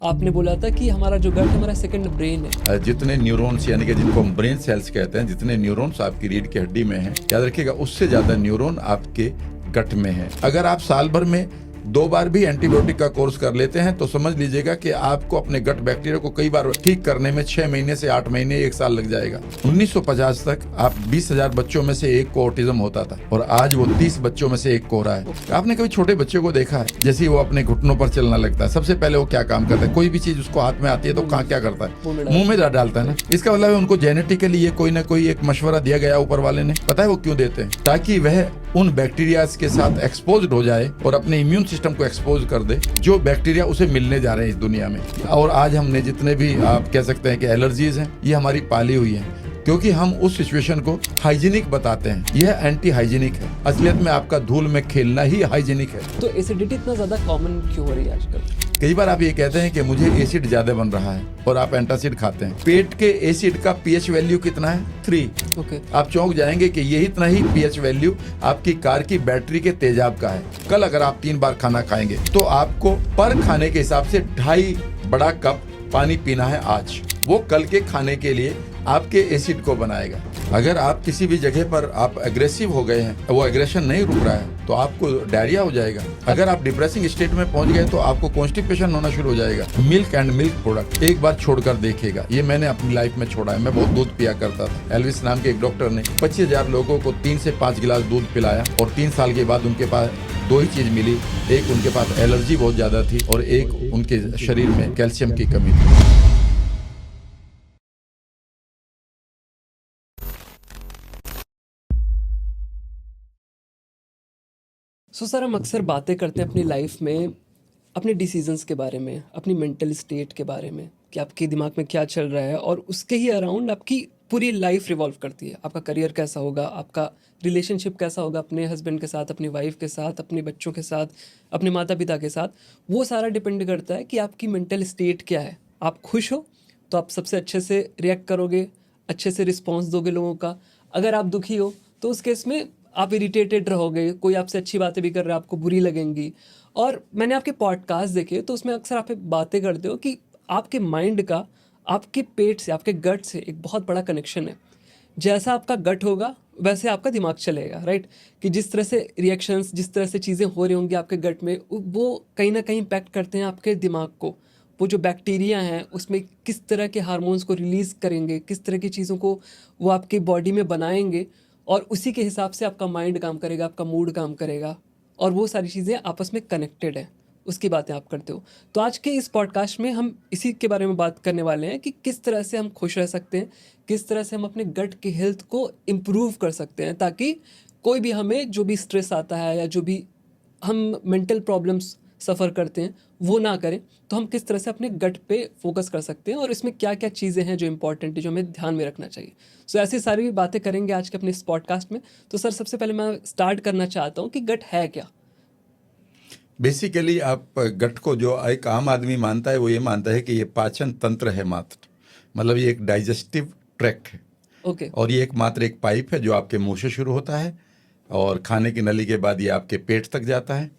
आपने बोला था कि हमारा जो गट हमारा सेकंड ब्रेन है। जितने न्यूरॉन्स यानी कि जिनको हम ब्रेन सेल्स कहते हैं, जितने न्यूरॉन्स आपकी रीढ़ की हड्डी में हैं, याद रखिएगा उससे ज्यादा न्यूरॉन आपके गट में है। अगर आप साल भर में 2 बार भी एंटीबायोटिक का कोर्स कर लेते हैं तो समझ लीजिएगा कि आपको अपने गट बैक्टीरिया को कई बार ठीक करने में 6 महीने से 8 महीने 1 साल लग जाएगा। 1950 तक आप 20,000 बच्चों में से एक को ऑटिज्म होता था और आज वो 30 बच्चों में से एक को हो रहा है। आपने कभी छोटे बच्चों को देखा है जैसे वो अपने घुटनों पर चलना लगता है, सबसे पहले वो क्या काम करता है? कोई भी चीज उसको हाथ में आती है तो कहाँ क्या करता है? मुंह में डालता है ना। इसका मतलब है उनको जेनेटिकली ये कोई ना कोई एक मशवरा दिया गया ऊपर वाले ने। पता है वो क्यों देते हैं? ताकि वह उन बैक्टीरियाज के साथ एक्सपोज्ड हो जाए और अपने इम्यून सिस्टम को एक्सपोज कर दे जो बैक्टीरिया उसे मिलने जा रहे हैं इस दुनिया में। और आज हमने जितने भी आप कह सकते हैं कि एलर्जीज हैं, ये हमारी पाली हुई हैं, क्योंकि हम उस सिचुएशन को हाइजीनिक बताते हैं। यह एंटी हाइजीनिक है। असलियत में आपका धूल में खेलना ही हाइजीनिक है। तो एसिडिटी इतना ज्यादा कॉमन क्यों हो रही है आजकल? कई बार आप ये कहते हैं कि मुझे एसिड ज्यादा बन रहा है और आप एंटासिड खाते हैं। पेट के एसिड का पीएच वैल्यू कितना है? 3। ओके। आप चौंक जाएंगे कि यही इतना ही पीएच वैल्यू आपकी कार की बैटरी के तेजाब का है। कल अगर आप 3 बार खाना खाएंगे तो आपको पर खाने के हिसाब से 2.5 बड़ा कप पानी पीना है आज। वो कल के खाने के लिए आपके एसिड को बनाएगा। अगर आप किसी भी जगह पर आप एग्रेसिव हो गए हैं, वो एग्रेशन नहीं रुक रहा है, तो आपको डायरिया हो जाएगा। अगर आप डिप्रेसिंग स्टेट में पहुंच गए तो आपको कॉन्स्टिपेशन होना शुरू हो जाएगा। मिल्क एंड मिल्क प्रोडक्ट एक बार छोड़कर देखिएगा। ये मैंने अपनी लाइफ में छोड़ा है। मैं बहुत दूध पिया करता था। एल्विस नाम के एक डॉक्टर ने 25,000 लोगों को 3 से 5 गिलास दूध पिलाया और 3 साल के बाद उनके पास 2 ही चीज मिली। एक उनके पास एलर्जी बहुत ज्यादा थी और एक उनके शरीर में कैल्शियम की कमी थी। सर हम अक्सर बातें करते हैं अपनी लाइफ में अपने डिसीजंस के बारे में, अपनी मेंटल स्टेट के बारे में, कि आपके दिमाग में क्या चल रहा है, और उसके ही अराउंड आपकी पूरी लाइफ रिवॉल्व करती है। आपका करियर कैसा होगा, आपका रिलेशनशिप कैसा होगा अपने हस्बैंड के साथ, अपनी वाइफ के साथ, अपने बच्चों के साथ, अपने माता पिता के साथ। वो सारा डिपेंड करता है कि आपकी मेंटल स्टेट क्या है। आप खुश हो तो आप सबसे अच्छे से रिएक्ट करोगे, अच्छे से रिस्पॉन्स दोगे लोगों का। अगर आप दुखी हो तो उस केस में आप इरिटेटेड रहोगे, कोई आपसे अच्छी बातें भी कर रहा है आपको बुरी लगेंगी। और मैंने आपके पॉडकास्ट देखे तो उसमें अक्सर आप बातें करते हो कि आपके माइंड का आपके पेट से, आपके गट से एक बहुत बड़ा कनेक्शन है। जैसा आपका गट होगा वैसे आपका दिमाग चलेगा, राइट? कि जिस तरह से रिएक्शंस, जिस तरह से चीज़ें हो रही होंगी आपके गट में, वो कहीं ना कहीं इम्पैक्ट करते हैं आपके दिमाग को। वो जो बैक्टीरिया हैं उसमें किस तरह के हार्मोन्स को रिलीज़ करेंगे, किस तरह की चीज़ों को वो आपकी बॉडी में बनाएंगे, और उसी के हिसाब से आपका माइंड काम करेगा, आपका मूड काम करेगा, और वो सारी चीज़ें आपस में कनेक्टेड हैं। उसकी बातें आप करते हो। तो आज के इस पॉडकास्ट में हम इसी के बारे में बात करने वाले हैं कि किस तरह से हम खुश रह सकते हैं, किस तरह से हम अपने गट की हेल्थ को इम्प्रूव कर सकते हैं, ताकि कोई भी हमें जो भी स्ट्रेस आता है या जो भी हम मेंटल प्रॉब्लम्स सफ़र करते हैं वो ना करें। तो हम किस तरह से अपने गट पे फोकस कर सकते हैं और इसमें क्या क्या चीज़ें हैं जो इंपॉर्टेंट है, जो हमें ध्यान में रखना चाहिए। सो ऐसी सारी बातें करेंगे आज के अपने इस पॉडकास्ट में। तो सर सबसे पहले मैं स्टार्ट करना चाहता हूँ कि गट है क्या? बेसिकली आप गट को जो एक आम आदमी मानता है वो ये मानता है कि ये पाचन तंत्र है मात्र, मतलब ये एक डाइजेस्टिव ट्रैक्ट है। ओके। और ये एकमात्र एक पाइप है जो आपके मुंह से शुरू होता है और खाने की नली के बाद ये आपके पेट तक जाता है।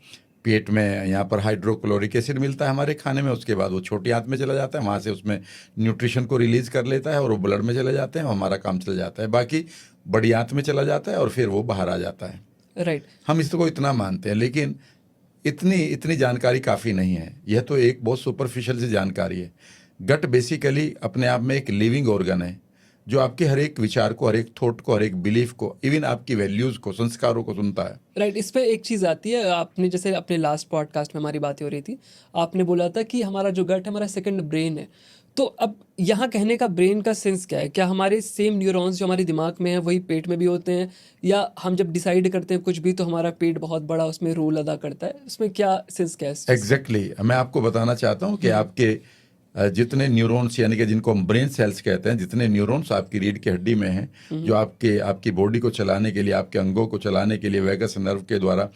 पेट में यहाँ पर हाइड्रोक्लोरिक एसिड मिलता है हमारे खाने में, उसके बाद वो छोटी आंत में चला जाता है, वहाँ से उसमें न्यूट्रिशन को रिलीज कर लेता है और वो ब्लड में चले जाते हैं, हमारा काम चल जाता है। बाकी बड़ी आंत में चला जाता है और फिर वो बाहर आ जाता है। राइट। हम इसको इतना मानते हैं, लेकिन इतनी जानकारी काफ़ी नहीं है। यह तो एक बहुत सुपरफिशियल सी जानकारी है। गट बेसिकली अपने आप में एक लिविंग ऑर्गन है जो आपके हर एक विचार को, हर एक थॉट को, हर एक बिलीफ को, इवन आपकी वैल्यूज़ को, संस्कारों को सुनता है। राइट। इस पे एक चीज़ आती है। आपने जैसे अपने लास्ट पॉडकास्ट में हमारी बातें हो रही थी, आपने बोला था कि हमारा जो गट है हमारा सेकंड ब्रेन है। तो अब यहाँ कहने का ब्रेन का सेंस क्या है? क्या हमारे सेम न्यूरॉन्स जो हमारे दिमाग में हैं वही पेट में भी होते हैं, या हम जब डिसाइड करते हैं कुछ भी तो हमारा पेट बहुत बड़ा उसमें रोल अदा करता है? उसमें क्या सेंस क्या है? एग्जैक्टली मैं आपको बताना चाहता हूँ कि आपके जितने न्यूरॉन्स यानी कि जिनको हम ब्रेन सेल्स कहते हैं, जितने न्यूरॉन्स आपकी रीढ़ की हड्डी में हैं, जो आपकी बॉडी को चलाने के लिए, आपके अंगों को चलाने के लिए वैगस नर्व के द्वारा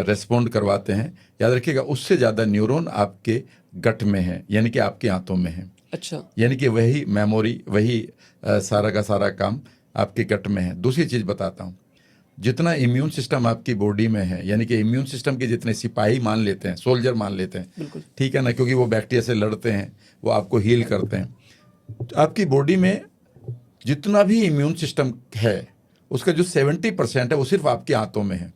रेस्पॉन्ड करवाते हैं, याद रखिएगा उससे ज़्यादा न्यूरॉन आपके गट में है, यानी कि आपके आंतों में है। अच्छा। यानी कि वही मेमोरी, वही सारा का सारा काम आपके गट में है। दूसरी चीज़ बताता हूँ, जितना इम्यून सिस्टम आपकी बॉडी में है, यानी कि इम्यून सिस्टम के जितने सिपाही मान लेते हैं, सोल्जर मान लेते हैं, बिल्कुल। ठीक है ना, क्योंकि वो बैक्टीरिया से लड़ते हैं, वो आपको हील करते हैं। तो आपकी बॉडी में जितना भी इम्यून सिस्टम है उसका जो 70% है वो सिर्फ आपके हाथों में है।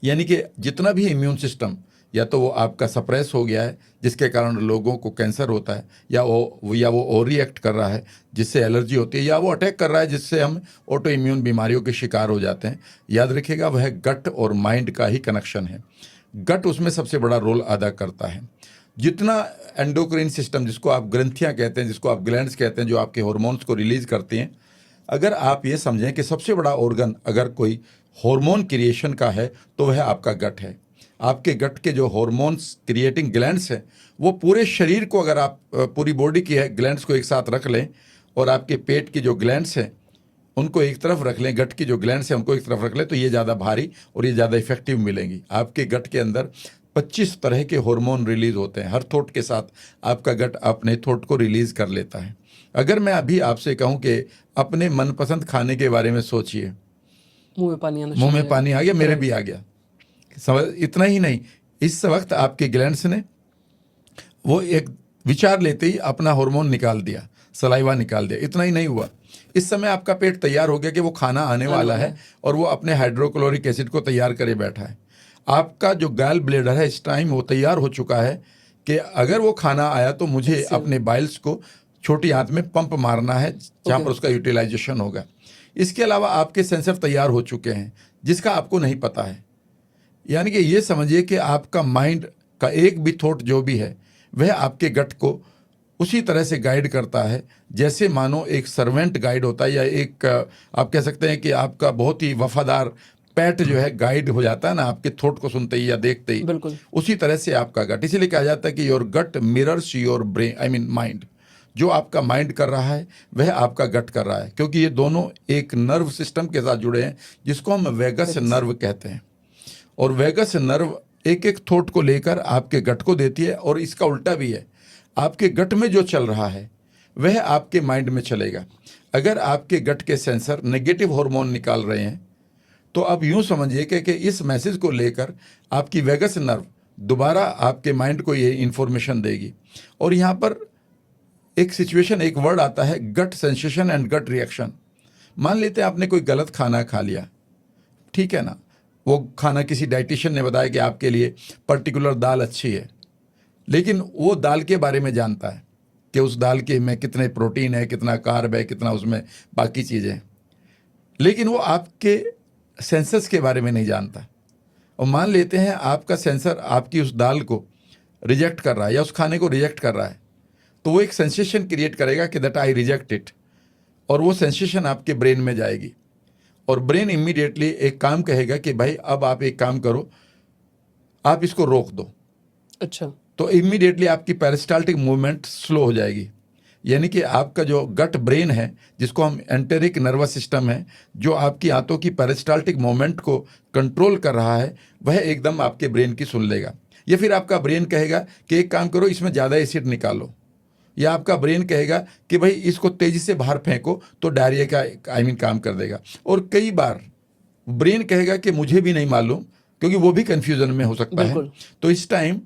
यानी कि जितना भी इम्यून सिस्टम या तो वो आपका सप्रेस हो गया है जिसके कारण लोगों को कैंसर होता है, या वो ओवर रिएक्ट कर रहा है जिससे एलर्जी होती है, या वो अटैक कर रहा है जिससे हम ऑटो इम्यून बीमारियों के शिकार हो जाते हैं। याद रखिएगा वह गट और माइंड का ही कनेक्शन है। गट उसमें सबसे बड़ा रोल अदा करता है। जितना एंडोक्राइन सिस्टम, जिसको आप ग्रंथियाँ कहते हैं, जिसको आप ग्लैंड्स कहते हैं, जो आपके हार्मोन्स को रिलीज करती हैं, अगर आप ये समझें कि सबसे बड़ा ऑर्गन अगर कोई हार्मोन क्रिएशन का है तो वह आपका गट है। आपके गट के जो हार्मोन्स क्रिएटिंग ग्लैंड्स हैं वो पूरे शरीर को, अगर आप पूरी बॉडी की है ग्लैंड्स को एक साथ रख लें और आपके पेट की जो ग्लैंड्स हैं उनको एक तरफ रख लें, गट की जो ग्लैंड्स हैं उनको एक तरफ रख लें, तो ये ज़्यादा भारी और ये ज़्यादा इफेक्टिव मिलेंगी। आपके गट के अंदर 25 तरह के हार्मोन रिलीज होते हैं। हर थॉट के साथ आपका गट अपने थॉट को रिलीज कर लेता है। अगर मैं अभी आपसे कहूँ कि अपने मनपसंद खाने के बारे में सोचिए, मुंह में पानी आना, मुंह में पानी आ गया, मेरे भी आ गया। समझ, इतना ही नहीं, इस वक्त आपके ग्लैंड्स ने वो एक विचार लेते ही अपना हार्मोन निकाल दिया, सलाइवा निकाल दिया। इतना ही नहीं हुआ, इस समय आपका पेट तैयार हो गया कि वो खाना आने वाला है और वो अपने हाइड्रोक्लोरिक एसिड को तैयार करे बैठा है। आपका जो गैल ब्लेडर है इस टाइम वो तैयार हो चुका है कि अगर वो खाना आया तो मुझे अपने बाइल्स को छोटी आंत में पंप मारना है जहाँ पर उसका यूटिलाइजेशन होगा। इसके अलावा आपके सेंसर तैयार हो चुके हैं जिसका आपको नहीं पता है। यानी कि ये समझिए कि आपका माइंड का एक भी थॉट जो भी है वह आपके गट को उसी तरह से गाइड करता है जैसे मानो एक सर्वेंट गाइड होता है, या एक आप कह सकते हैं कि आपका बहुत ही वफादार पेट जो है गाइड हो जाता है ना आपके थॉट को सुनते ही या देखते ही। बिल्कुल। उसी तरह से आपका गट, इसीलिए कहा जाता है कि your gut mirrors your brain, I mean mind. जो आपका माइंड कर रहा है वह आपका गट कर रहा है, क्योंकि ये दोनों एक नर्व सिस्टम के साथ जुड़े हैं जिसको हम वेगस नर्व कहते हैं। और वेगस नर्व एक एक थॉट को लेकर आपके गट को देती है, और इसका उल्टा भी है, आपके गट में जो चल रहा है वह आपके माइंड में चलेगा। अगर आपके गट के सेंसर नेगेटिव हार्मोन निकाल रहे हैं तो आप यूं समझिए कि इस मैसेज को लेकर आपकी वेगस नर्व दोबारा आपके माइंड को ये इंफॉर्मेशन देगी। और यहाँ पर एक सिचुएशन, एक वर्ड आता है गट सेंसेशन एंड गट रिएक्शन। मान लेते हैं आपने कोई गलत खाना खा लिया, ठीक है ना, वो खाना किसी डाइटिशियन ने बताया कि आपके लिए पर्टिकुलर दाल अच्छी है, लेकिन वो दाल के बारे में जानता है कि उस दाल के में कितने प्रोटीन है, कितना कार्ब है, कितना उसमें बाकी चीज़ें, लेकिन वो आपके सेंसर्स के बारे में नहीं जानता। और मान लेते हैं आपका सेंसर आपकी उस दाल को रिजेक्ट कर रहा है या उस खाने को रिजेक्ट कर रहा है, तो वो एक सेंसेशन क्रिएट करेगा कि दैट आई रिजेक्ट इट, और वो सेंसेशन आपके ब्रेन में जाएगी और ब्रेन इमीडिएटली एक काम कहेगा कि भाई अब आप एक काम करो, आप इसको रोक दो। अच्छा। तो इमीडिएटली आपकी पेरिस्टाल्टिक मूवमेंट स्लो हो जाएगी। यानी कि आपका जो गट ब्रेन है, जिसको हम एंटेरिक नर्वस सिस्टम है, जो आपकी आंतों की पेरिस्टाल्टिक मूवमेंट को कंट्रोल कर रहा है, वह एकदम आपके ब्रेन की सुन लेगा। या फिर आपका ब्रेन कहेगा कि एक काम करो, इसमें ज़्यादा एसिड निकालो, या आपका ब्रेन कहेगा कि भाई इसको तेजी से बाहर फेंको, तो डायरिया का काम कर देगा। और कई बार ब्रेन कहेगा कि मुझे भी नहीं मालूम, क्योंकि वो भी कंफ्यूजन में हो सकता है। तो इस टाइम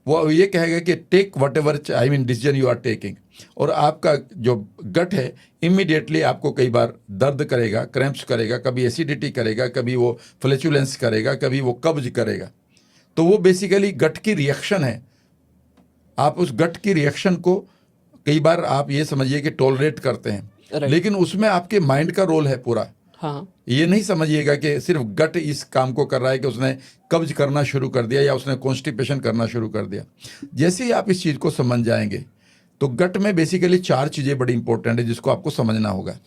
वो ये कहेगा कि take whatever decision you are taking, और आपका जो गट है इमीडिएटली आपको कई बार दर्द करेगा, क्रैम्प्स करेगा, कभी एसिडिटी करेगा, कभी वो फ्लैचुलेंस करेगा, कभी वो कब्ज करेगा। तो वो बेसिकली गट की रिएक्शन है। आप उस गट की रिएक्शन को कई बार आप ये समझिए कि टॉलरेट करते हैं, लेकिन उसमें आपके माइंड का रोल है पूरा। हाँ। ये नहीं समझिएगा कि सिर्फ गट इस काम को कर रहा है कि उसने कब्ज करना शुरू कर दिया या उसने कॉन्स्टिपेशन करना शुरू कर दिया। जैसे ही आप इस चीज़ को समझ जाएंगे तो गट में बेसिकली 4 चीज़ें बड़ी इंपॉर्टेंट है जिसको आपको समझना होगा।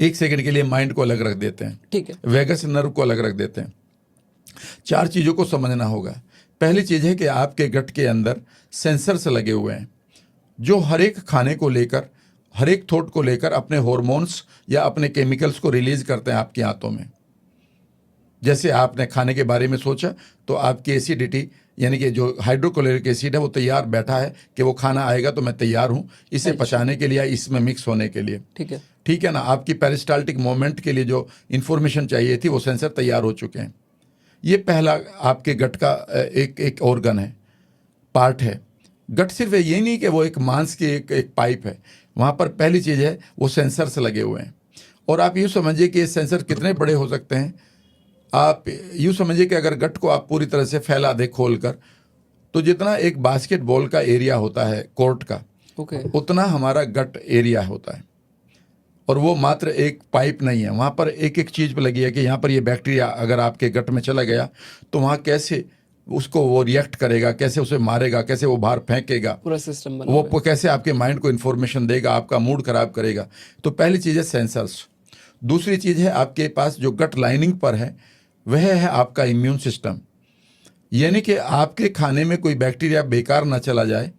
एक सेकंड के लिए माइंड को अलग रख देते हैं, ठीक है, वेगस नर्व को अलग रख देते हैं। 4 चीज़ों को समझना होगा। पहली चीज़ है कि आपके गट के अंदर सेंसर्स लगे हुए हैं जो हर एक खाने को लेकर, हर एक थॉट को लेकर अपने हार्मोन्स या अपने केमिकल्स को रिलीज करते हैं आपकी आंतों में। जैसे आपने खाने के बारे में सोचा तो आपकी एसिडिटी, यानी कि जो हाइड्रोक्लोरिक एसिड है, वो तैयार बैठा है कि वो खाना आएगा तो मैं तैयार हूँ इसे पचाने के लिए, इसमें मिक्स होने के लिए। ठीक है। ठीक है ना, आपकी पेरिस्टाल्टिक मूवमेंट के लिए जो इन्फॉर्मेशन चाहिए थी वो सेंसर तैयार हो चुके हैं। ये पहला आपके गट का एक ऑर्गन है, पार्ट है। गट सिर्फ ये नहीं कि वो एक मांस की एक पाइप है, वहाँ पर पहली चीज़ है वो सेंसर्स लगे हुए हैं। और आप यूँ समझिए कि ये सेंसर कितने बड़े हो सकते हैं। आप यूँ समझिए कि अगर गट को आप पूरी तरह से फैला दें खोल कर, तो जितना एक बास्केटबॉल का एरिया होता है कोर्ट का, ओके उतना हमारा गट एरिया होता है। और वो मात्र एक पाइप नहीं है, वहाँ पर एक एक चीज़ पर लगी है कि यहाँ पर ये बैक्टीरिया अगर आपके गट में चला गया तो वहाँ कैसे उसको वो रिएक्ट करेगा, कैसे उसे मारेगा, कैसे वो बाहर फेंकेगा, पूरा सिस्टम बना वो कैसे आपके माइंड को इन्फॉर्मेशन देगा, आपका मूड खराब करेगा। तो पहली चीज़ है सेंसर्स। दूसरी चीज़ है आपके पास जो गट लाइनिंग पर है वह है आपका इम्यून सिस्टम। यानी कि आपके खाने में कोई बैक्टीरिया बेकार ना चला जाए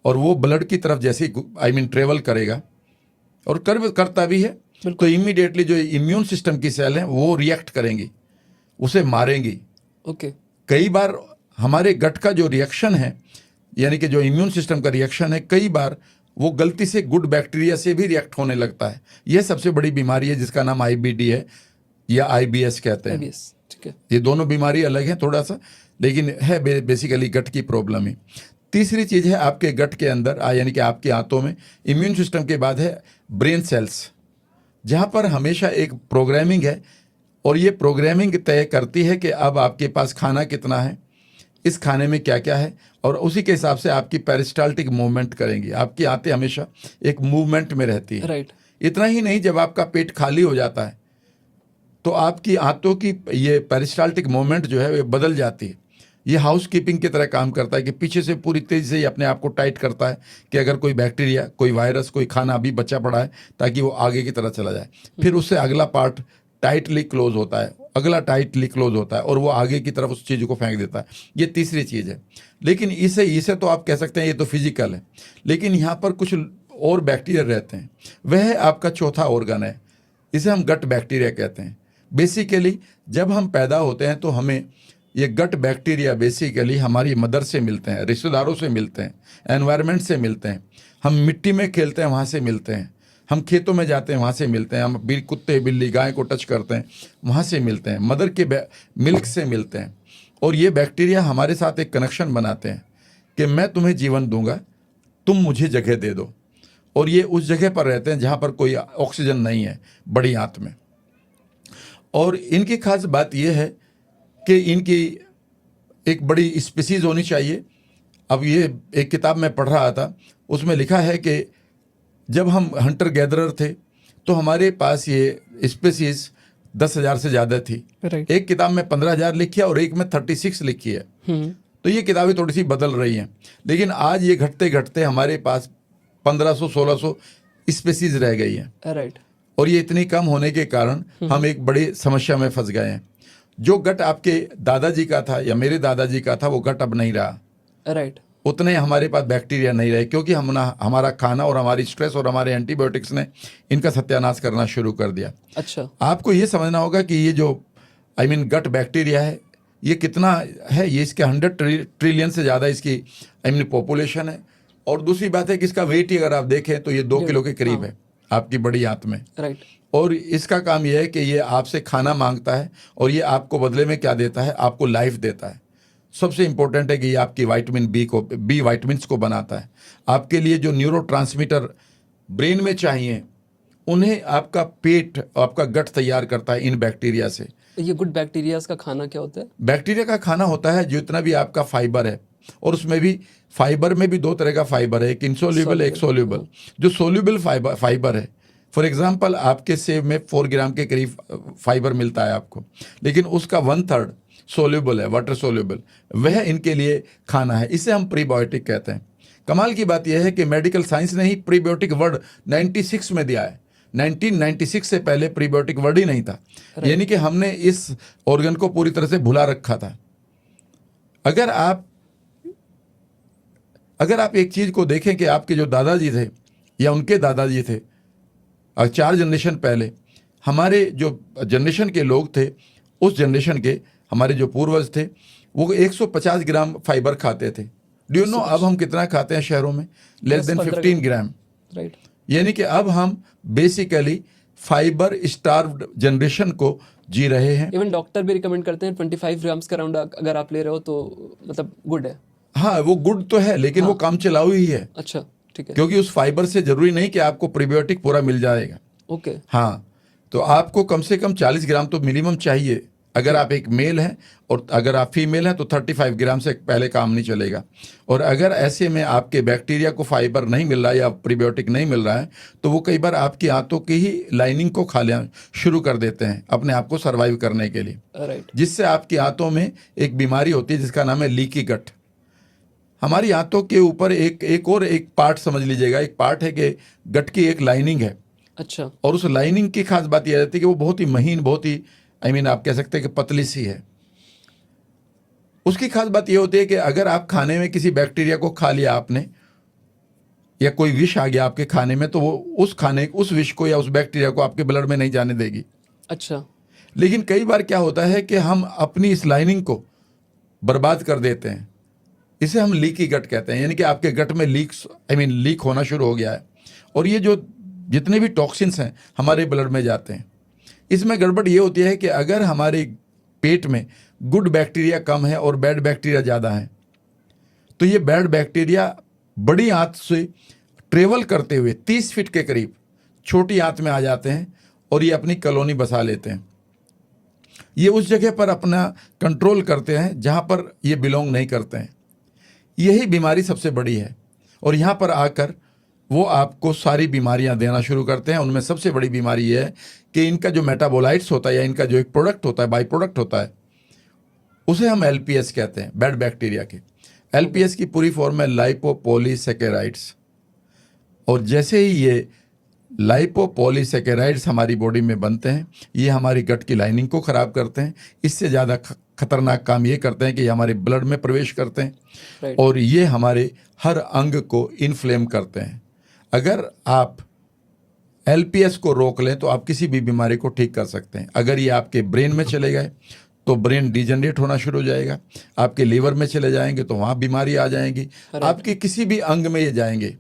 और वो ब्लड की तरफ जैसे ट्रेवल करेगा और करता भी है, तो इमीडिएटली जो इम्यून सिस्टम की सेल हैं वो रिएक्ट करेंगी, उसे मारेंगी। ओके कई बार हमारे गट का जो रिएक्शन है, यानी कि जो इम्यून सिस्टम का रिएक्शन है, कई बार वो गलती से गुड बैक्टीरिया से भी रिएक्ट होने लगता है। यह सबसे बड़ी बीमारी है जिसका नाम IBD है या IBS कहते हैं। ठीक है, ये दोनों बीमारी अलग हैं थोड़ा सा, लेकिन है बेसिकली गट की प्रॉब्लम ही। तीसरी चीज़ है आपके गट के अंदर यानी कि आपके आंतों में इम्यून सिस्टम के बाद है ब्रेन सेल्स, जहाँ पर हमेशा एक प्रोग्रामिंग है और ये प्रोग्रामिंग तय करती है कि अब आपके पास खाना कितना है, इस खाने में क्या क्या है, और उसी के हिसाब से आपकी पेरिस्टाल्टिक मूवमेंट करेंगी। आपकी आंतें हमेशा एक मूवमेंट में रहती है। राइट। इतना ही नहीं, जब आपका पेट खाली हो जाता है तो आपकी आंतों की ये पेरिस्टाल्टिक मूवमेंट जो है वो बदल जाती है। ये हाउस कीपिंग की तरह काम करता है कि पीछे से पूरी तेज़ी से ही अपने आप को टाइट करता है कि अगर कोई बैक्टीरिया, कोई वायरस, कोई खाना अभी बचा पड़ा है ताकि वो आगे की तरह चला जाए। फिर उससे अगला पार्ट टाइटली क्लोज होता है, अगला टाइटली क्लोज होता है और वो आगे की तरफ उस चीज़ को फेंक देता है। ये तीसरी चीज़ है। लेकिन इसे तो आप कह सकते हैं ये तो फिजिकल है, लेकिन यहाँ पर कुछ और बैक्टीरिया रहते हैं। वह आपका चौथा ऑर्गन है, इसे हम गट बैक्टीरिया कहते हैं। बेसिकली जब हम पैदा होते हैं तो हमें ये गट बैक्टीरिया बेसिकली हमारी मदर से मिलते हैं, रिश्तेदारों से मिलते हैं, एनवायरनमेंट से मिलते हैं। हम मिट्टी में खेलते हैं, वहाँ से मिलते हैं। हम खेतों में जाते हैं, वहाँ से मिलते हैं। हम कुत्ते बिल्ली गाय को टच करते हैं, वहाँ से मिलते हैं। मदर के मिल्क से मिलते हैं। और ये बैक्टीरिया हमारे साथ एक कनेक्शन बनाते हैं कि मैं तुम्हें जीवन दूंगा, तुम मुझे जगह दे दो। और ये उस जगह पर रहते हैं जहाँ पर कोई ऑक्सीजन नहीं है, बड़ी आंत में। और इनकी खास बात यह है कि इनकी एक बड़ी स्पीसीज़ होनी चाहिए। अब ये एक किताब में पढ़ रहा था, उसमें लिखा है कि जब हम हंटर गैदरर थे तो हमारे पास ये स्पीसीज़ 10,000 से ज़्यादा थी। एक किताब में 15,000 लिखी है और एक में 36 लिखी है। तो ये किताबें थोड़ी सी बदल रही हैं, लेकिन आज ये घटते घटते हमारे पास 1500-1600 स्पीसीज़ रह गई हैं। राइट। और ये इतनी कम होने के कारण हम एक बड़ी समस्या में फंस गए हैं। जो गट आपके दादाजी का था या मेरे दादाजी का था, वो गट अब नहीं रहा। राइट। उतने हमारे पास बैक्टीरिया नहीं रहे, क्योंकि हमारा खाना और हमारी स्ट्रेस और हमारे एंटीबायोटिक्स ने इनका सत्यानाश करना शुरू कर दिया। अच्छा। आपको ये समझना होगा कि ये जो गट बैक्टीरिया है, ये कितना है, ये इसके 100 ट्रिलियन से ज़्यादा इसकी पॉपुलेशन है। और दूसरी बात है कि इसका वेट ही अगर आप देखें तो ये 2 किलो के करीब है आपकी बड़ी आंत में। राइट। और इसका काम यह है कि ये आपसे खाना मांगता है और ये आपको बदले में क्या देता है, आपको लाइफ देता है। सबसे इंपॉर्टेंट है कि ये आपकी विटामिन बी विटामिन्स को बनाता है। आपके लिए जो न्यूरोट्रांसमीटर ब्रेन में चाहिए, उन्हें आपका पेट, आपका गट तैयार करता है इन बैक्टीरिया से। ये गुड बैक्टीरियाज का खाना क्या होता है? बैक्टीरिया का खाना होता है जितना भी आपका फाइबर है, और उसमें भी फाइबर में भी 2 तरह का फाइबर है, एक इनसोल्यूबल, एक सोल्यूबल। जो सोल्यूबल फाइबर है, फॉर एग्जांपल आपके सेब में 4 ग्राम के करीब फाइबर मिलता है आपको, लेकिन उसका 1/3 सोल्यूबल है, वाटर सोल्यूबल। वह इनके लिए खाना है। इसे हम प्रीबायोटिक कहते हैं। कमाल की बात यह है कि मेडिकल साइंस ने ही प्रीबायोटिक वर्ड 96 में दिया है। 1996 से पहले प्रीबायोटिक वर्ड ही नहीं था। यानी कि हमने इस ऑर्गन को पूरी तरह से भुला रखा था। अगर आप एक चीज़ को देखें कि आपके जो दादाजी थे या उनके दादाजी थे, और 4 जनरेशन पहले हमारे जो जनरेशन के लोग थे, उस जनरेशन के हमारे जो पूर्वज थे, वो 150 ग्राम फाइबर खाते थे। डू यू नो अब हम कितना खाते हैं शहरों में? लेस देन 15 ग्राम। राइट। यानी कि अब हम बेसिकली फाइबर स्टार्व्ड जनरेशन को जी रहे हैं। इवन डॉक्टर भी रिकमेंड करते हैं 25 ग्राम्स का राउंड अगर आप ले रहे हो तो मतलब गुड है। हाँ, वो गुड तो है, लेकिन वो काम चलाऊ ही है, अच्छा, ठीक है। क्योंकि उस फाइबर से जरूरी नहीं कि आपको प्रीबायोटिक पूरा मिल जाएगा। ओके। हाँ, तो आपको कम से कम 40 ग्राम तो मिनिमम चाहिए। अगर आप एक मेल हैं और अगर आप फीमेल हैं तो 35 ग्राम से पहले काम नहीं चलेगा। और अगर ऐसे में आपके बैक्टीरिया को फाइबर नहीं मिल रहा है या प्रीबायोटिक नहीं मिल रहा है तो वो कई बार आपकी आंतों की ही लाइनिंग को खा लेना शुरू कर देते हैं अपने आप को सर्वाइव करने के लिए, राइट। जिससे आपकी आंतों में एक बीमारी होती है जिसका नाम है लीकी गट। हमारी आंतों के ऊपर एक पार्ट समझ लीजिएगा, एक पार्ट है कि गट की एक लाइनिंग है। अच्छा। और उस लाइनिंग की खास बात यह रहती है कि वो बहुत ही महीन, बहुत ही आप कह सकते हैं कि पतली सी है। उसकी खास बात यह होती है कि अगर आप खाने में किसी बैक्टीरिया को खा लिया आपने या कोई विष आ गया आपके खाने में तो वो उस विष को या उस बैक्टीरिया को आपके ब्लड में नहीं जाने देगी। अच्छा। लेकिन कई बार क्या होता है कि हम अपनी इस लाइनिंग को बर्बाद कर देते हैं। इसे हम लीकी गट कहते हैं, यानी कि आपके गट में लीक होना शुरू हो गया है और ये जो जितने भी टॉक्सिन्स हैं हमारे ब्लड में जाते हैं। इसमें गड़बड़ ये होती है कि अगर हमारे पेट में गुड बैक्टीरिया कम है और बैड बैक्टीरिया ज़्यादा है तो ये बैड बैक्टीरिया बड़ी आंत से ट्रेवल करते हुए 30 फीट के करीब छोटी आंत में आ जाते हैं और ये अपनी कॉलोनी बसा लेते हैं। ये उस जगह पर अपना कंट्रोल करते हैं जहाँ पर ये बिलोंग नहीं करते हैं। यही बीमारी सबसे बड़ी है और यहाँ पर आकर वो आपको सारी बीमारियां देना शुरू करते हैं। उनमें सबसे बड़ी बीमारी ये है कि इनका जो मेटाबोलाइट्स होता है या इनका जो एक प्रोडक्ट होता है, बाई प्रोडक्ट होता है, उसे हम एलपीएस कहते हैं, बैड बैक्टीरिया के। एलपीएस की पूरी फॉर्म है लाइपोपॉलीसैकेराइड्स। और जैसे ही ये लाइपोपॉलीसैकेराइड्स हमारी बॉडी में बनते हैं ये हमारी गट की लाइनिंग को ख़राब करते हैं। इससे ज़्यादा खतरनाक काम ये करते हैं कि ये हमारे ब्लड में प्रवेश करते हैं और ये हमारे हर अंग को इन्फ्लेम करते हैं। अगर आप एलपीएस को रोक लें तो आप किसी भी बीमारी को ठीक कर सकते हैं। अगर ये आपके ब्रेन में चले गए तो ब्रेन डिजनरेट होना शुरू हो जाएगा। आपके लीवर में चले जाएंगे तो वहाँ बीमारी आ जाएंगी। आपके किसी भी अंग में ये जाएंगे,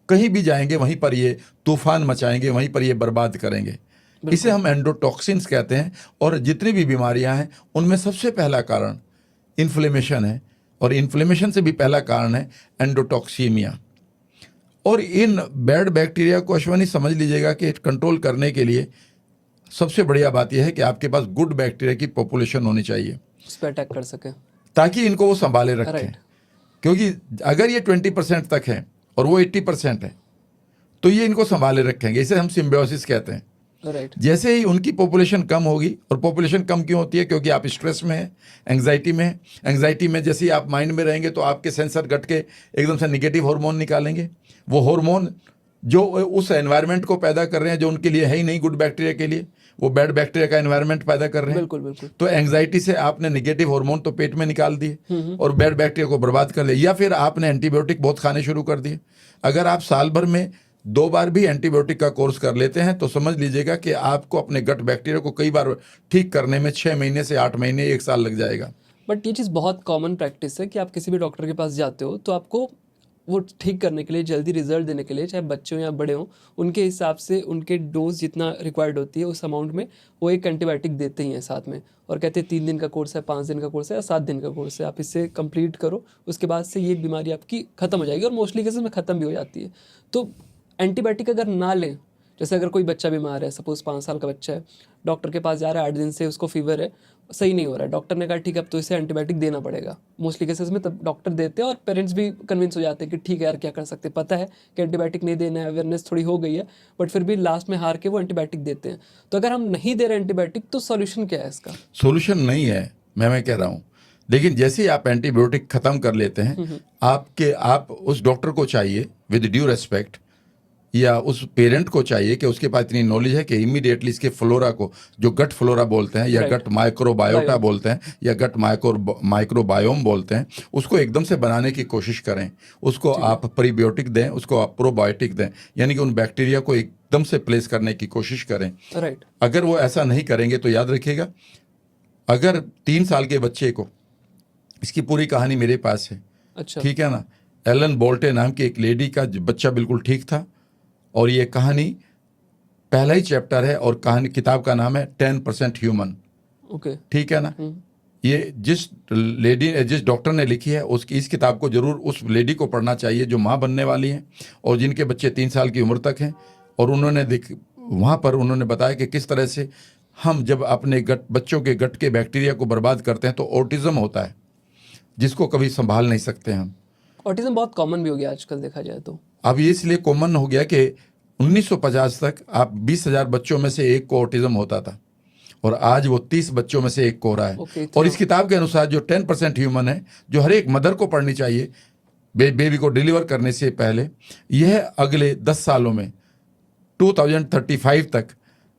कहीं भी जाएंगे वहीं पर ये तूफान मचाएंगे, वहीं पर ये बर्बाद करेंगे। इसे हम एंडोटॉक्सिन्स कहते हैं। और जितनी भी बीमारियां हैं उनमें सबसे पहला कारण इन्फ्लेमेशन है और इन्फ्लेमेशन से भी पहला कारण है एंडोटॉक्सीमिया। और इन बैड बैक्टीरिया को अश्वनी समझ लीजिएगा कि कंट्रोल करने के लिए सबसे बढ़िया बात यह है कि आपके पास गुड बैक्टीरिया की पॉपुलेशन होनी चाहिए, उस पर अटैक कर सके, ताकि इनको वो संभाले रखें। क्योंकि अगर ये 20% तक है और वो 80% है तो ये इनको संभाले रखेंगे। इसे हम सिम्बायोसिस कहते हैं। जैसे ही उनकी पॉपुलेशन कम होगी, और पॉपुलेशन कम क्यों होती है? क्योंकि आप स्ट्रेस में हैं, एंग्जाइटी में हैं। एंग्जाइटी में जैसे ही आप माइंड में रहेंगे तो आपके सेंसर गट के एकदम से निगेटिव हार्मोन निकालेंगे। वो हार्मोन जो उस एनवायरनमेंट को पैदा कर रहे हैं जो उनके लिए है ही नहीं गुड बैक्टीरिया के लिए, वो बैड बैक्टीरिया का एनवायरनमेंट पैदा कर रहे हैं। बिल्कुल बिल्कुल। तो एंग्जाइटी से आपने निगेटिव हार्मोन तो पेट में निकाल दिए और बैड बैक्टीरिया को बर्बाद कर लिया। या फिर आपने एंटीबायोटिक बहुत खाने शुरू कर दिए। अगर आप साल भर में 2 बार भी एंटीबायोटिक का कोर्स कर लेते हैं तो समझ लीजिएगा कि आपको अपने गट बैक्टीरिया को कई बार ठीक करने में 6 महीने से 8 महीने 1 साल लग जाएगा। बट ये चीज़ बहुत कॉमन प्रैक्टिस है कि आप किसी भी डॉक्टर के पास जाते हो तो आपको वो ठीक करने के लिए, जल्दी रिजल्ट देने के लिए, चाहे बच्चे हो या बड़े हो, उनके हिसाब से उनके डोज जितना रिक्वायर्ड होती है उस अमाउंट में वो एक एंटीबायोटिक देते ही हैं साथ में, और कहते हैं 3 दिन का कोर्स है, 5 दिन का कोर्स है या 7 दिन का कोर्स है, आप इससे कंप्लीट करो, उसके बाद से ये बीमारी आपकी ख़त्म हो जाएगी। और मोस्टली केसेस में ख़त्म भी हो जाती है। तो एंटीबायोटिक अगर ना लें, जैसे अगर कोई बच्चा बीमार है, सपोज 5 साल का बच्चा है, डॉक्टर के पास जा रहा है, 8 दिन से उसको फीवर है, सही नहीं हो रहा है, डॉक्टर ने कहा ठीक है अब तो इसे एंटीबायोटिक देना पड़ेगा। मोस्टली केसेस में तब डॉक्टर देते हैं और पेरेंट्स भी कन्विंस हो जाते हैं कि ठीक है यार क्या कर सकते हैं, पता है कि एंटीबायोटिक नहीं देना है, अवेयरनेस थोड़ी हो गई है, बट फिर भी लास्ट में हार के वो एंटीबायोटिक देते हैं। तो अगर हम नहीं दे रहे एंटीबायोटिक तो सॉल्यूशन क्या है इसका? सॉल्यूशन नहीं है, मैं कह रहा हूँ। लेकिन जैसे ही आप एंटीबायोटिक खत्म कर लेते हैं, आप उस डॉक्टर को चाहिए विद ड्यू रेस्पेक्ट, या उस पेरेंट को चाहिए कि उसके पास इतनी नॉलेज है कि इमीडिएटली इसके फ्लोरा को, जो गट फ्लोरा बोलते हैं या गट माइक्रोबायोटा बोलते हैं या गट माइक्रोबायोम बोलते हैं, उसको एकदम से बनाने की कोशिश करें। उसको आप प्रीबायोटिक दें, उसको आप प्रोबायोटिक दें, यानी कि उन बैक्टीरिया को एकदम से प्लेस करने की कोशिश करें। अगर वो ऐसा नहीं करेंगे तो याद रखिएगा, अगर 3 साल के बच्चे को, इसकी पूरी कहानी मेरे पास है, ठीक है ना, एलन बोल्टे नाम की एक लेडी का बच्चा बिल्कुल ठीक था और ये कहानी पहला ही चैप्टर है और कहानी किताब का नाम है 10% ह्यूमन। ओके। ठीक है ना। ये जिस डॉक्टर ने लिखी है उसकी इस किताब को जरूर उस लेडी को पढ़ना चाहिए जो माँ बनने वाली हैं और जिनके बच्चे 3 साल की उम्र तक हैं। और उन्होंने वहाँ पर उन्होंने बताया कि किस तरह से हम जब अपने बच्चों के गट के बैक्टीरिया को बर्बाद करते हैं तो ऑटिज्म होता है जिसको कभी संभाल नहीं सकते हम। ऑटिज्म बहुत कॉमन भी हो गया आजकल देखा जाए तो। अब ये इसलिए कॉमन हो गया कि 1950 तक आप 20,000 बच्चों में से एक को ऑटिज्म होता था और आज वो 30 बच्चों में से एक को हो रहा है। और इस किताब के अनुसार जो 10% ह्यूमन है जो हर एक मदर को पढ़नी चाहिए बेबी को डिलीवर करने से पहले, यह अगले 10 सालों में 2035 तक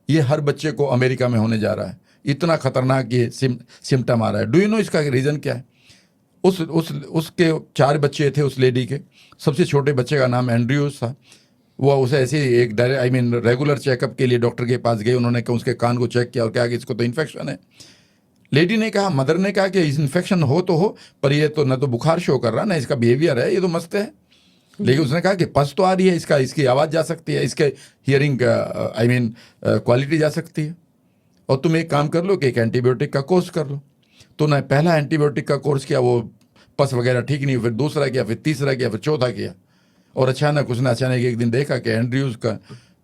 ये हर बच्चे को अमेरिका में होने जा रहा है। इतना खतरनाक ये सिम्टम आ रहा है। डू यू नो इसका रीज़न क्या है? उसके 4 बच्चे थे उस लेडी के। सबसे छोटे बच्चे का नाम एंड्रयूज था। वो उसे ऐसे ही एक रेगुलर चेकअप के लिए डॉक्टर के पास गए। उन्होंने कहा उसके कान को चेक किया और कहा कि इसको तो इन्फेक्शन है। लेडी ने कहा, मदर ने कहा कि इन्फेक्शन हो तो हो पर ये तो न तो बुखार शो कर रहा ना इसका बिहेवियर है, ये तो मस्त है। लेकिन उसने कहा कि पस तो आ रही है, इसकी आवाज़ जा सकती है, इसके हियरिंग क्वालिटी जा सकती है और तुम एक काम कर लो कि एक एंटीबायोटिक का कोर्स कर लो। तो ना पहला एंटीबायोटिक का कोर्स किया, वो पस वगैरह ठीक नहीं, फिर दूसरा किया, फिर तीसरा किया, फिर चौथा किया और अचानक एक दिन देखा कि एंड्रयूज का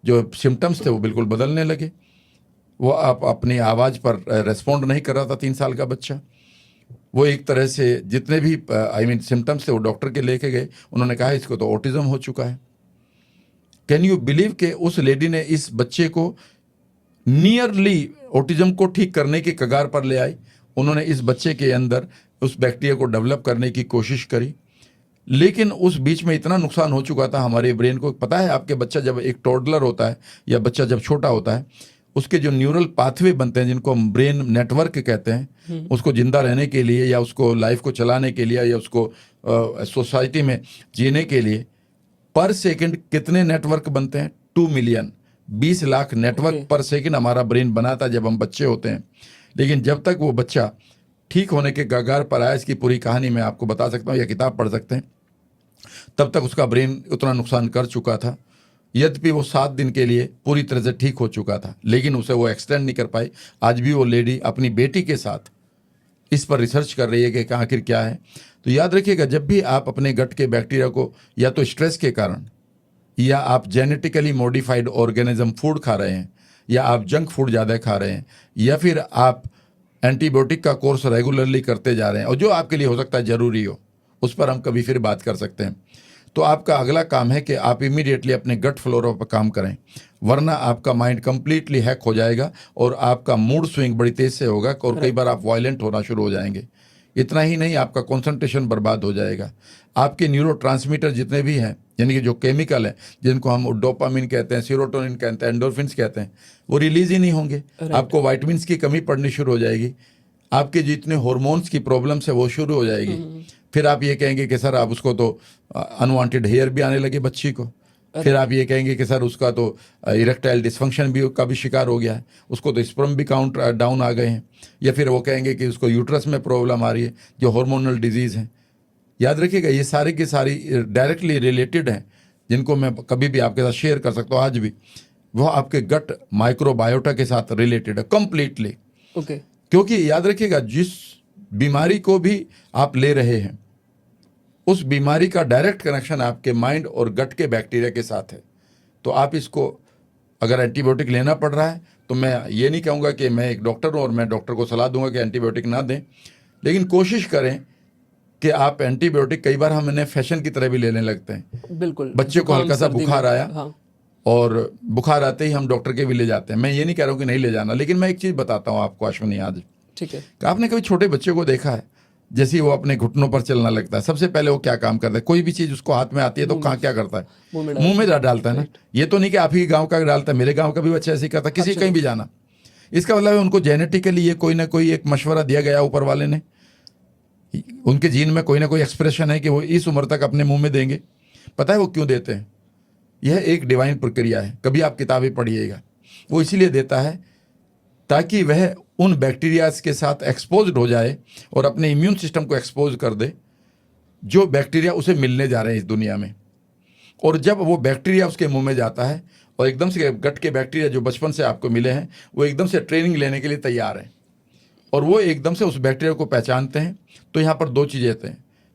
जो सिम्टम्स थे वो बिल्कुल बदलने लगे। वो अपनी आवाज़ पर रेस्पॉन्ड नहीं कर रहा था 3 साल का बच्चा। वो एक तरह से जितने भी सिम्टम्स थे वो डॉक्टर के लेके गए। उन्होंने कहा इसको तो ऑटिज्म हो चुका है। कैन यू बिलीव कि उस लेडी ने इस बच्चे को नियरली ऑटिज्म को ठीक करने की कगार पर ले आई। उन्होंने इस बच्चे के अंदर उस बैक्टीरिया को डेवलप करने की कोशिश करी, लेकिन उस बीच में इतना नुकसान हो चुका था हमारे ब्रेन को। पता है आपके बच्चा जब एक टोडलर होता है या बच्चा जब छोटा होता है, उसके जो न्यूरल पाथवे बनते हैं जिनको हम ब्रेन नेटवर्क कहते हैं, उसको जिंदा रहने के लिए या उसको लाइफ को चलाने के लिए या उसको सोसाइटी में जीने के लिए पर सेकंड कितने नेटवर्क बनते हैं? 2 मिलियन, 20 लाख नेटवर्क पर सेकंड हमारा ब्रेन बनाता जब हम बच्चे होते हैं। लेकिन जब तक वो बच्चा ठीक होने के कगार पर आया, इसकी पूरी कहानी मैं आपको बता सकता हूँ या किताब पढ़ सकते हैं, तब तक उसका ब्रेन उतना नुकसान कर चुका था। यद्यपि वो 7 दिन के लिए पूरी तरह से ठीक हो चुका था, लेकिन उसे वो एक्सटेंड नहीं कर पाई। आज भी वो लेडी अपनी बेटी के साथ इस पर रिसर्च कर रही है कि आखिर क्या है। तो याद रखिएगा, जब भी आप अपने गट के बैक्टीरिया को या तो स्ट्रेस के कारण या आप जेनेटिकली मॉडिफाइड ऑर्गेनिज्म फूड खा रहे हैं या आप जंक फूड ज़्यादा खा रहे हैं या फिर आप एंटीबायोटिक का कोर्स रेगुलरली करते जा रहे हैं और जो आपके लिए हो सकता है ज़रूरी हो, उस पर हम कभी फिर बात कर सकते हैं। तो आपका अगला काम है कि आप इमीडिएटली अपने गट फ्लोरा पर काम करें, वरना आपका माइंड कंप्लीटली हैक हो जाएगा और आपका मूड स्विंग बड़ी तेज़ से होगा और कई बार आप वायलेंट होना शुरू हो जाएंगे। इतना ही नहीं, आपका कंसंट्रेशन बर्बाद हो जाएगा। आपके न्यूरोट्रांसमीटर जितने भी हैं, यानी कि जो केमिकल हैं जिनको हम डोपामिन कहते हैं, सीरोटोनिन कहते हैं, एंडोर्फिन्स कहते हैं, वो रिलीज ही नहीं होंगे। आपको वाइटमिन्स की कमी पड़नी शुरू हो जाएगी। आपके जितने हार्मोन्स की प्रॉब्लम्स है वो शुरू हो जाएगी। फिर आप ये कहेंगे कि सर आप उसको तो अनवांटेड हेयर भी आने लगे बच्ची को। फिर आप ये कहेंगे कि सर उसका तो इरेक्टाइल डिस्फंक्शन भी का भी शिकार हो गया है, उसको तो स्पर्म भी काउंट डाउन आ गए हैं। या फिर वो कहेंगे कि उसको यूट्रस में प्रॉब्लम आ रही है, जो हार्मोनल डिजीज़ हैं। याद रखिएगा, ये सारे की सारी डायरेक्टली रिलेटेड हैं, जिनको मैं कभी भी आपके साथ शेयर कर सकता हूँ आज भी। वो आपके गट माइक्रोबायोटा के साथ रिलेटेड है कम्प्लीटली। ओके। क्योंकि याद रखिएगा, जिस बीमारी को भी आप ले रहे हैं उस बीमारी का डायरेक्ट कनेक्शन आपके माइंड और गट के बैक्टीरिया के साथ है। तो आप इसको अगर एंटीबायोटिक लेना पड़ रहा है तो मैं ये नहीं कहूँगा कि मैं एक डॉक्टर हूँ और मैं डॉक्टर को सलाह दूंगा कि एंटीबायोटिक ना दें, लेकिन कोशिश करें कि आप एंटीबायोटिक, कई बार हम इन्हें फैशन की तरह भी लेने लगते हैं। बिल्कुल। बच्चे को हल्का सा बुखार आया, हाँ। और बुखार आते ही हम डॉक्टर के भी ले जाते हैं। मैं ये नहीं कह रहा हूँ कि नहीं ले जाना, लेकिन मैं एक चीज़ बताता हूँ आपको अश्विनी आज। ठीक है। आपने कभी छोटे बच्चे को देखा है, जैसे वो अपने घुटनों पर चलना लगता है, सबसे पहले वो क्या काम करता है? कोई भी चीज़ उसको हाथ में आती है तो कहाँ क्या करता है? मुंह में डालता है ना। ये तो नहीं कि आप ही गाँव का डालता है, मेरे गाँव का भी बच्चा ऐसे ही करता, किसी कहीं भी जाना। इसका मतलब है उनको जेनेटिकली ये कोई ना कोई एक मशवरा दिया गया ऊपर वाले ने, उनके जीन में कोई ना कोई एक्सप्रेशन है कि वो इस उम्र तक अपने मुंह में देंगे। पता है वो क्यों देते हैं? यह एक डिवाइन प्रक्रिया है, कभी आप किताबें पढ़िएगा। वो इसीलिए देता है ताकि वह उन बैक्टीरियाज के साथ एक्सपोज्ड हो जाए और अपने इम्यून सिस्टम को एक्सपोज कर दे जो बैक्टीरिया उसे मिलने जा रहे हैं इस दुनिया में। और जब वो बैक्टीरिया उसके मुंह में जाता है और एकदम से गट के बैक्टीरिया जो बचपन से आपको मिले हैं वो एकदम से ट्रेनिंग लेने के लिए तैयार हैं और वो एकदम से उस बैक्टीरिया को पहचानते हैं। तो यहाँ पर दो चीज़ें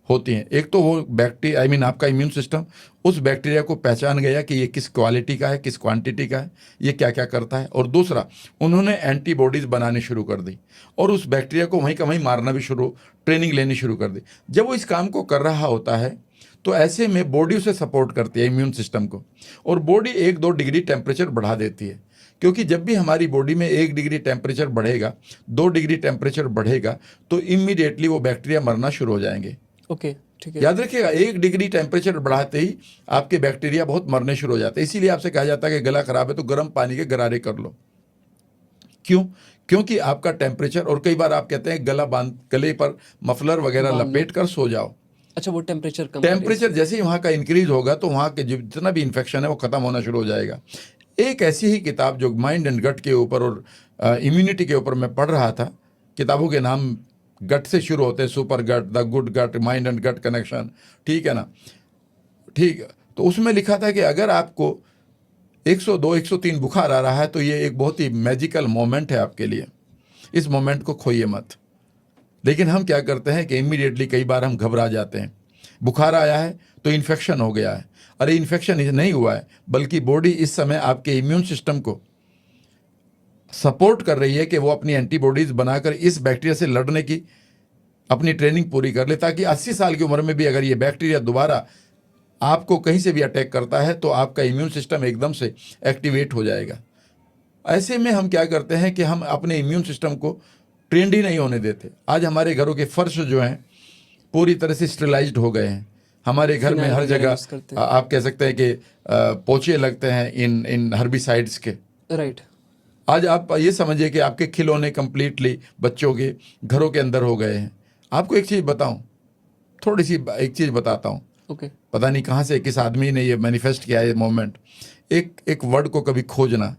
होती हैं, एक तो वो बैक्टीरिया आपका इम्यून सिस्टम उस बैक्टीरिया को पहचान गया कि ये किस क्वालिटी का है, किस क्वांटिटी का है, ये क्या क्या करता है, और दूसरा उन्होंने एंटीबॉडीज़ बनानी शुरू कर दी और उस बैक्टीरिया को वहीं का वहीं मारना भी ट्रेनिंग लेनी शुरू कर दी। जब वो इस काम को कर रहा होता है तो ऐसे में बॉडी उसे सपोर्ट करती है, इम्यून सिस्टम को, और बॉडी 1-2 डिग्री टेम्परेचर बढ़ा देती है, क्योंकि जब भी हमारी बॉडी में 1 डिग्री टेम्परेचर बढ़ेगा, 2 डिग्री टेम्परेचर बढ़ेगा तो इमीडिएटली वो बैक्टीरिया मरना शुरू हो जाएंगे। ओके, ठीक है। याद रखिएगा 1 डिग्री टेम्परेचर बढ़ाते ही आपके बैक्टीरिया बहुत मरने शुरू हो जाते हैं। इसीलिए आपसे कहा जाता है कि गला खराब है तो गर्म पानी के गरारे कर लो। क्यों? क्योंकि आपका टेम्परेचर, और कई बार आप कहते हैं गले पर मफलर वगैरह लपेट कर सो जाओ। अच्छा, वो टेम्परेचर जैसे ही वहाँ का इंक्रीज होगा तो वहाँ के जितना भी इन्फेक्शन है वो खत्म होना शुरू हो जाएगा। एक ऐसी ही किताब जो माइंड एंड गट के ऊपर और इम्यूनिटी के ऊपर मैं पढ़ रहा था, किताबों के नाम गट से शुरू होते हैं, super gut, the good gut, mind and gut connection, ठीक है ना, ठीक। तो उसमें लिखा था कि अगर आपको 102, 103 बुखार आ रहा है तो ये एक बहुत ही मैजिकल मोमेंट है आपके लिए, इस मोमेंट को खोइए मत। लेकिन हम क्या करते हैं कि इमीडिएटली कई बार हम घबरा जाते हैं, बुखार आया है तो इन्फेक्शन हो गया है। अरे इन्फेक्शन नहीं हुआ है, बल्कि बॉडी इस समय आपके इम्यून सिस्टम को सपोर्ट कर रही है कि वो अपनी एंटीबॉडीज बनाकर इस बैक्टीरिया से लड़ने की अपनी ट्रेनिंग पूरी कर ले, ताकि 80 साल की उम्र में भी अगर ये बैक्टीरिया दोबारा आपको कहीं से भी अटैक करता है तो आपका इम्यून सिस्टम एकदम से एक्टिवेट हो जाएगा। ऐसे में हम क्या करते हैं कि हम अपने इम्यून सिस्टम को ट्रेंड ही नहीं होने देते। आज हमारे घरों के फर्श जो हैं पूरी तरह से स्टेरिलाइज्ड हो गए हैं। हमारे घर में हर जगह आप कह सकते हैं कि पोछे लगते हैं इन हर्बिसाइड्स के। राइट। आज आप ये समझिए कि आपके खिलौने कंप्लीटली बच्चों के घरों के अंदर हो गए हैं। आपको एक चीज़ बताऊं, थोड़ी सी एक चीज़ बताता हूं। ओके। पता नहीं कहाँ से किस आदमी ने ये मैनिफेस्ट किया है मोमेंट। एक वर्ड को कभी खोजना,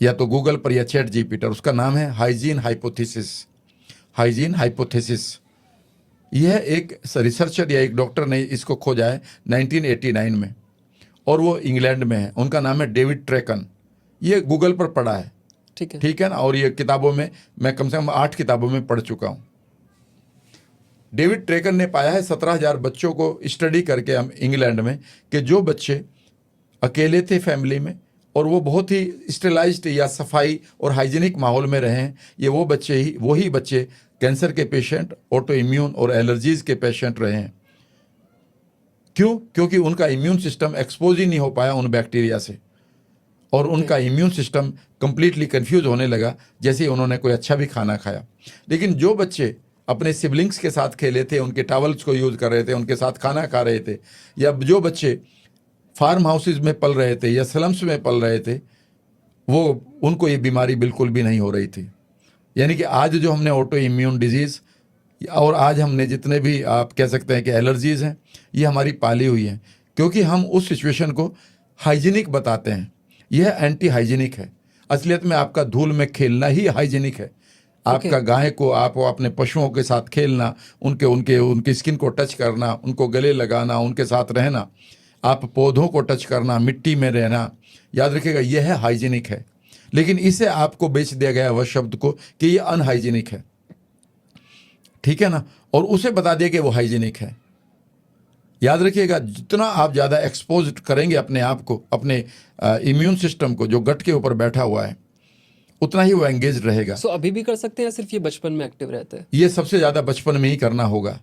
या तो गूगल पर या चैट जीपीटी, उसका नाम है हाइजीन हाइपोथेसिस। हाइजीन हाइपोथेसिस, यह एक रिसर्चर या एक डॉक्टर ने इसको खोजा है 1989 में, और वो इंग्लैंड में है। उनका नाम है डेविड ट्रेकन। ये गूगल पर पढ़ा है, ठीक है ना, और ये किताबों में मैं कम से कम 8 किताबों में पढ़ चुका हूँ। डेविड ट्रेकन ने पाया है 17,000 बच्चों को स्टडी करके हम इंग्लैंड में, कि जो बच्चे अकेले थे फैमिली में और वो बहुत ही स्टेलाइज्ड या सफाई और हाइजीनिक माहौल में रहे हैं, ये वही बच्चे कैंसर के पेशेंट, ऑटो इम्यून और एलर्जीज के पेशेंट रहे हैं। क्यों? क्योंकि उनका इम्यून सिस्टम एक्सपोज ही नहीं हो पाया उन बैक्टीरिया से, और उनका इम्यून सिस्टम कंप्लीटली कंफ्यूज होने लगा जैसे ही उन्होंने कोई अच्छा भी खाना खाया। लेकिन जो बच्चे अपने सिबलिंग्स के साथ खेले थे, उनके टॉवल्स को यूज़ कर रहे थे, उनके साथ खाना खा रहे थे, या जो बच्चे फार्म हाउसेज में पल रहे थे या स्लम्स में पल रहे थे, उनको ये बीमारी बिल्कुल भी नहीं हो रही थी। यानी कि आज जो हमने ऑटो इम्यून डिजीज़ और आज हमने जितने भी आप कह सकते हैं कि एलर्जीज़ हैं, ये हमारी पाली हुई हैं, क्योंकि हम उस सिचुएशन को हाइजीनिक बताते हैं। यह एंटी हाइजीनिक है। असलियत में आपका धूल में खेलना ही हाइजीनिक है। आपका गाय को, आप अपने पशुओं के साथ खेलना, उनके स्किन को टच करना, उनको गले लगाना, उनके साथ रहना, आप पौधों को टच करना, मिट्टी में रहना, याद रखिएगा यह है हाइजीनिक है। लेकिन इसे आपको बेच दिया गया वह शब्द को कि ये अनहाइजीनिक है, ठीक है ना, और उसे बता दिया कि वो हाइजीनिक है। याद रखिएगा, जितना आप ज़्यादा एक्सपोज करेंगे अपने आप को, अपने इम्यून सिस्टम को जो गट के ऊपर बैठा हुआ है, उतना ही वो एंगेज रहेगा। अभी भी कर सकते हैं या सिर्फ ये बचपन में एक्टिव रहते हैं? ये सबसे ज़्यादा बचपन में ही करना होगा।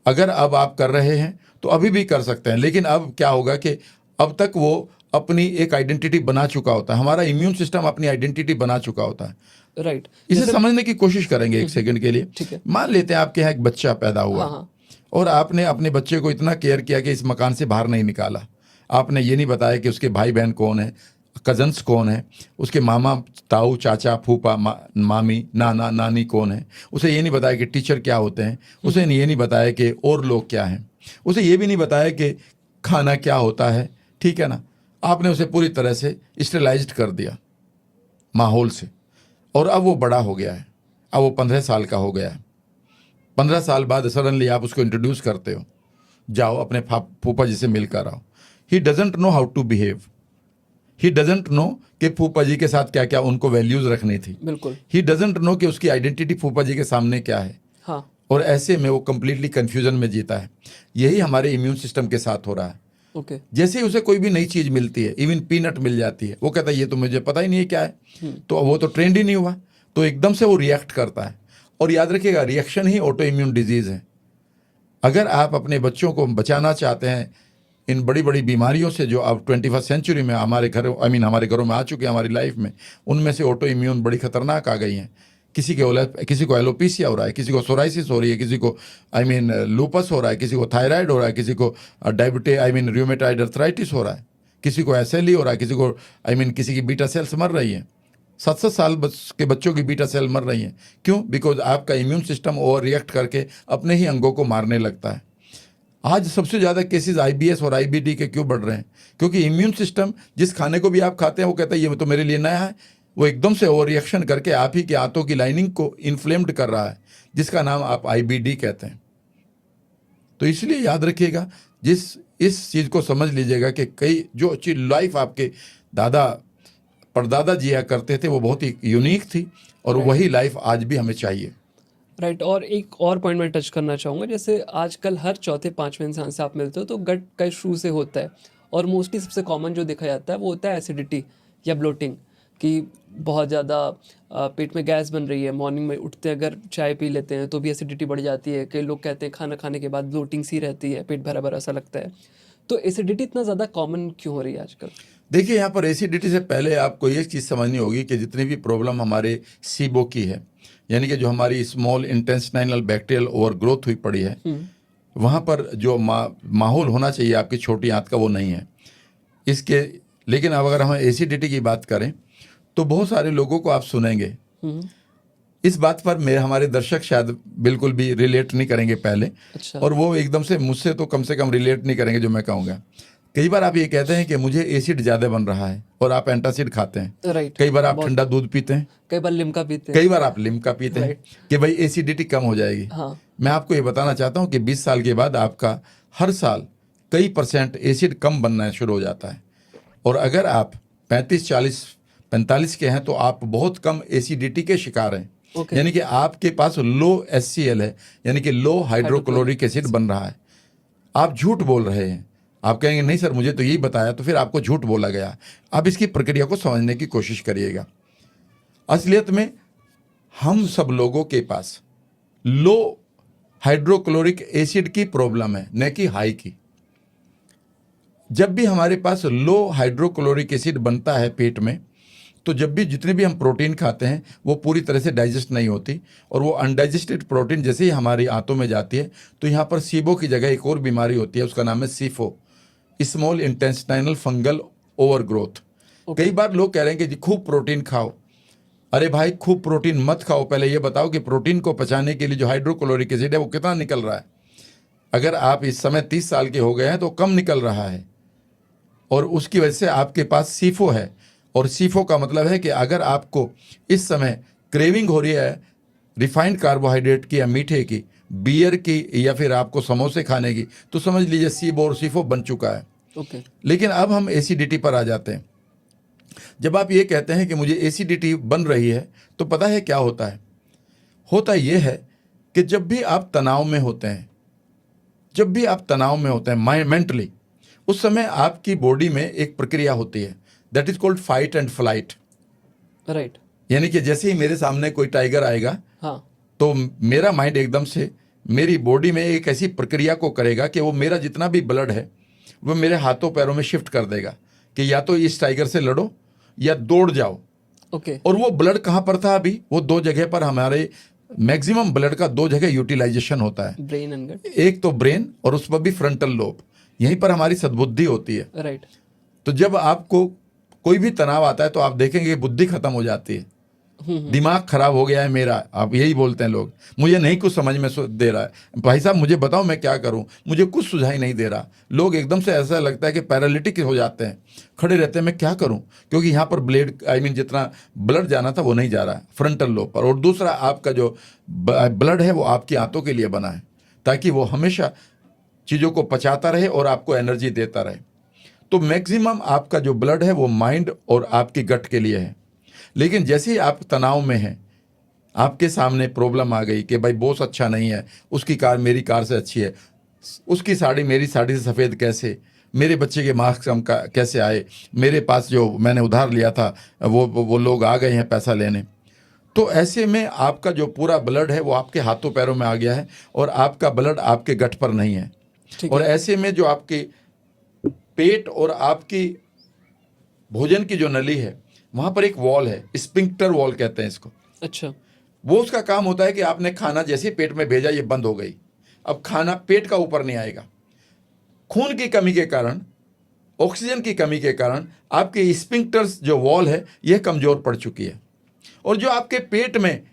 अगर अब आप कर रहे हैं तो अभी भी कर सकते हैं, लेकिन अब क्या होगा कि अब तक वो अपनी एक आइडेंटिटी बना चुका होता है, हमारा इम्यून सिस्टम अपनी आइडेंटिटी बना चुका होता है। राइट। इसे समझने की कोशिश करेंगे एक सेकंड के लिए। मान लेते हैं आपके यहाँ एक बच्चा पैदा हुआ, और आपने अपने बच्चे को इतना केयर किया कि इस मकान से बाहर नहीं निकाला। आपने ये नहीं बताया कि उसके भाई बहन कौन है, कजन्स कौन है, उसके मामा, ताऊ, चाचा, फूफा, मामी, नाना, नानी कौन है। उसे ये नहीं बताया कि टीचर क्या होते हैं। उसे ये नहीं बताया कि और लोग क्या हैं। उसे ये भी नहीं बताया कि खाना क्या होता है, ठीक है ना। आपने उसे पूरी तरह से स्टेलाइज्ड कर दिया माहौल से, और अब वो बड़ा हो गया है। अब वो 15 साल का हो गया है। 15 साल बाद सडनली आप उसको इंट्रोड्यूस करते हो, जाओ अपने फूफा जी से मिलकर आओ। He doesn't know how to behave, he doesn't know कि फूफा जी के साथ क्या क्या उनको वैल्यूज रखनी थी, बिल्कुल। ही डजंट नो कि उसकी आइडेंटिटी फूफा जी के सामने क्या है। हाँ। और ऐसे में वो कंप्लीटली कंफ्यूजन में जीता है। यही हमारे इम्यून सिस्टम के साथ हो रहा है। ओके। जैसे ही उसे कोई भी नई चीज मिलती है, इवन पीनट मिल जाती है, वो कहता है ये तो मुझे पता ही नहीं है क्या है, तो वो तो ट्रेंड ही नहीं हुआ, तो एकदम से वो रिएक्ट करता है। और याद रखिएगा, रिएक्शन ही ऑटो इम्यून डिजीज है। अगर आप अपने बच्चों को बचाना चाहते हैं इन बड़ी बड़ी बीमारियों से जो अब 21st सेंचुरी में हमारे घर हमारे घरों में आ चुके हैं, हमारी लाइफ में, उनमें से ऑटो इम्यून बड़ी खतरनाक आ गई हैं। किसी को एलोपीसिया हो रहा है, किसी को सोराइसिस हो रही है, किसी को लूपस हो रहा है, किसी को थायराइड हो रहा है, किसी को डायबिटीज रूमेटाइड अर्थराइटिस हो रहा है, किसी को SLE हो रहा है, किसी को किसी की बीटा सेल्स मर रही हैं। 7-7 साल के बच्चों की बीटा सेल मर रही हैं। क्यों? बिकॉज आपका इम्यून सिस्टम ओवर रिएक्ट करके अपने ही अंगों को मारने लगता है। आज सबसे ज़्यादा केसेस IBS और IBD के क्यों बढ़ रहे हैं? क्योंकि इम्यून सिस्टम जिस खाने को भी आप खाते हैं वो कहता है ये तो मेरे लिए नया है, वो एकदम से ओवर रिएक्शन करके आप ही के आंतों की लाइनिंग को इन्फ्लेम्ड कर रहा है, जिसका नाम आप IBD कहते हैं। तो इसलिए याद रखिएगा, इस चीज़ को समझ लीजिएगा कि कई जो चीज लाइफ आपके दादा परदादा जिया करते थे वो बहुत ही यूनिक थी, और वही लाइफ आज भी हमें चाहिए। राइट। और एक और पॉइंट मैं टच करना चाहूँगा, जैसे आजकल हर चौथे पांचवें इंसान से आप मिलते हो तो गट का इशू से होता है, और मोस्टली सबसे कॉमन जो देखा जाता है वो होता है एसिडिटी या ब्लोटिंग, कि बहुत ज़्यादा पेट में गैस बन रही है। मॉर्निंग में उठते अगर चाय पी लेते हैं तो भी एसिडिटी बढ़ जाती है। कई लोग कहते हैं खाना खाने के बाद ब्लोटिंग सी रहती है, पेट भरा भरा सा लगता है। तो एसिडिटी इतना ज़्यादा कॉमन क्यों हो रही है आजकल? देखिए, यहाँ पर एसिडिटी से पहले आपको ये चीज़ समझनी होगी कि जितनी भी प्रॉब्लम हमारे सीबो की है, यानी कि जो हमारी स्मॉल इंटेस्टाइनल बैक्टीरियल ओवरग्रोथ हुई पड़ी है, वहाँ पर जो माहौल होना चाहिए आपकी छोटी आंत का, वो नहीं है इसके। लेकिन अब अगर हम एसिडिटी की बात करें तो बहुत सारे लोगों को आप सुनेंगे, इस बात पर हमारे दर्शक शायद बिल्कुल भी रिलेट नहीं करेंगे पहले। अच्छा। और वो एकदम से मुझसे तो कम से कम रिलेट नहीं करेंगे जो मैं कहूँगा। कई बार आप ये कहते हैं कि मुझे एसिड ज़्यादा बन रहा है और आप एंटासिड खाते हैं। राइट। कई बार आप ठंडा दूध पीते हैं, कई बार लिम्का पीते हैं, कई बार आप लिम्का पीते हैं कि भाई एसिडिटी कम हो जाएगी। हाँ। मैं आपको ये बताना चाहता हूँ कि 20 साल के बाद आपका हर साल कई % एसिड कम बनना शुरू हो जाता है। और अगर आप 35, 40, 45 के हैं तो आप बहुत कम एसिडिटी के शिकार हैं। यानी कि आपके पास लो HCl है, यानी कि लो हाइड्रोक्लोरिक एसिड बन रहा है। आप झूठ बोल रहे हैं। आप कहेंगे नहीं सर मुझे तो यही बताया, तो फिर आपको झूठ बोला गया। आप इसकी प्रक्रिया को समझने की कोशिश करिएगा। असलियत में हम सब लोगों के पास लो हाइड्रोक्लोरिक एसिड की प्रॉब्लम है, न कि हाई की। जब भी हमारे पास लो हाइड्रोक्लोरिक एसिड बनता है पेट में, तो जब भी जितने भी हम प्रोटीन खाते हैं वो पूरी तरह से डाइजेस्ट नहीं होती, और वो अनडाइजेस्टेड प्रोटीन जैसे ही हमारी आंतों में जाती है तो यहाँ पर सीबो की जगह एक और बीमारी होती है, उसका नाम है सीफो, स्मॉल इंटेस्टाइनल फंगल ओवरग्रोथ। कई बार लोग कह रहे हैं कि जी खूब प्रोटीन खाओ। अरे भाई, खूब प्रोटीन मत खाओ, पहले ये बताओ कि प्रोटीन को पचाने के लिए जो हाइड्रोक्लोरिक एसिड है वो कितना निकल रहा है। अगर आप इस समय 30 साल के हो गए हैं तो कम निकल रहा है, और उसकी वजह से आपके पास सीफो है। और सीफो का मतलब है कि अगर आपको इस समय क्रेविंग हो रही है रिफाइंड कार्बोहाइड्रेट की या मीठे की, बियर की, या फिर आपको समोसे खाने की, तो समझ लीजिए सीबो और सीफो बन चुका है। ओके। लेकिन अब हम एसिडिटी पर आ जाते हैं। जब आप ये कहते हैं कि मुझे एसिडिटी बन रही है, तो पता है क्या होता है? होता यह है कि जब भी आप तनाव में होते हैं, मेंटली, उस समय आपकी बॉडी में एक प्रक्रिया होती है, that is called fight and flight. Right. यानी कि जैसे ही मेरे सामने कोई टाइगर आएगा, हाँ। तो मेरा माइंड एकदम से मेरी बॉडी में एक ऐसी प्रक्रिया को करेगा कि वो मेरा जितना भी ब्लड है वो मेरे हाथों पैरों में शिफ्ट कर देगा कि या तो इस टाइगर से लड़ो या दौड़ जाओ। ओके। और वो ब्लड कहाँ पर था अभी? वो 2 जगह पर, हमारे मैक्सिमम ब्लड का 2 जगह यूटिलाइजेशन होता है, ब्रेन एंड गट। एक तो ब्रेन और उस पर भी फ्रंटल लोब, यहीं पर हमारी सद्बुद्धि होती है। राइट। तो जब आपको कोई भी तनाव आता है तो आप देखेंगे बुद्धि खत्म हो जाती है, दिमाग खराब हो गया है मेरा, आप यही बोलते हैं लोग, मुझे नहीं कुछ समझ में दे रहा है, भाई साहब मुझे बताओ मैं क्या करूं, मुझे कुछ सुझाई नहीं दे रहा। लोग एकदम से ऐसा लगता है कि पैरालिटिक हो जाते हैं, खड़े रहते हैं, मैं क्या करूं, क्योंकि यहाँ पर जितना ब्लड जाना था वो नहीं जा रहा है फ्रंटल लोब पर। और दूसरा, आपका जो ब्लड है वो आपकी आंतों के लिए बना है, ताकि वो हमेशा चीज़ों को पचाता रहे और आपको एनर्जी देता रहे। तो मैक्सिमम आपका जो ब्लड है वो माइंड और आपकी गट के लिए है। लेकिन जैसे ही आप तनाव में हैं, आपके सामने प्रॉब्लम आ गई कि भाई बॉस अच्छा नहीं है, उसकी कार मेरी कार से अच्छी है, उसकी साड़ी मेरी साड़ी से सफ़ेद कैसे, मेरे बच्चे के मार्क्स कम कैसे आए, मेरे पास जो मैंने उधार लिया था वो लोग आ गए हैं पैसा लेने। तो ऐसे में आपका जो पूरा ब्लड है वो आपके हाथों पैरों में आ गया है और आपका ब्लड आपके गट पर नहीं है। और ऐसे में जो आपके पेट और आपकी भोजन की जो नली है वहाँ पर एक वॉल है, स्पिंक्टर वॉल कहते हैं इसको। अच्छा। वो उसका काम होता है कि आपने खाना जैसे ही पेट में भेजा ये बंद हो गई, अब खाना पेट का ऊपर नहीं आएगा। खून की कमी के कारण, ऑक्सीजन की कमी के कारण आपके स्पिंक्टर्स जो वॉल है यह कमज़ोर पड़ चुकी है। और जो आपके पेट में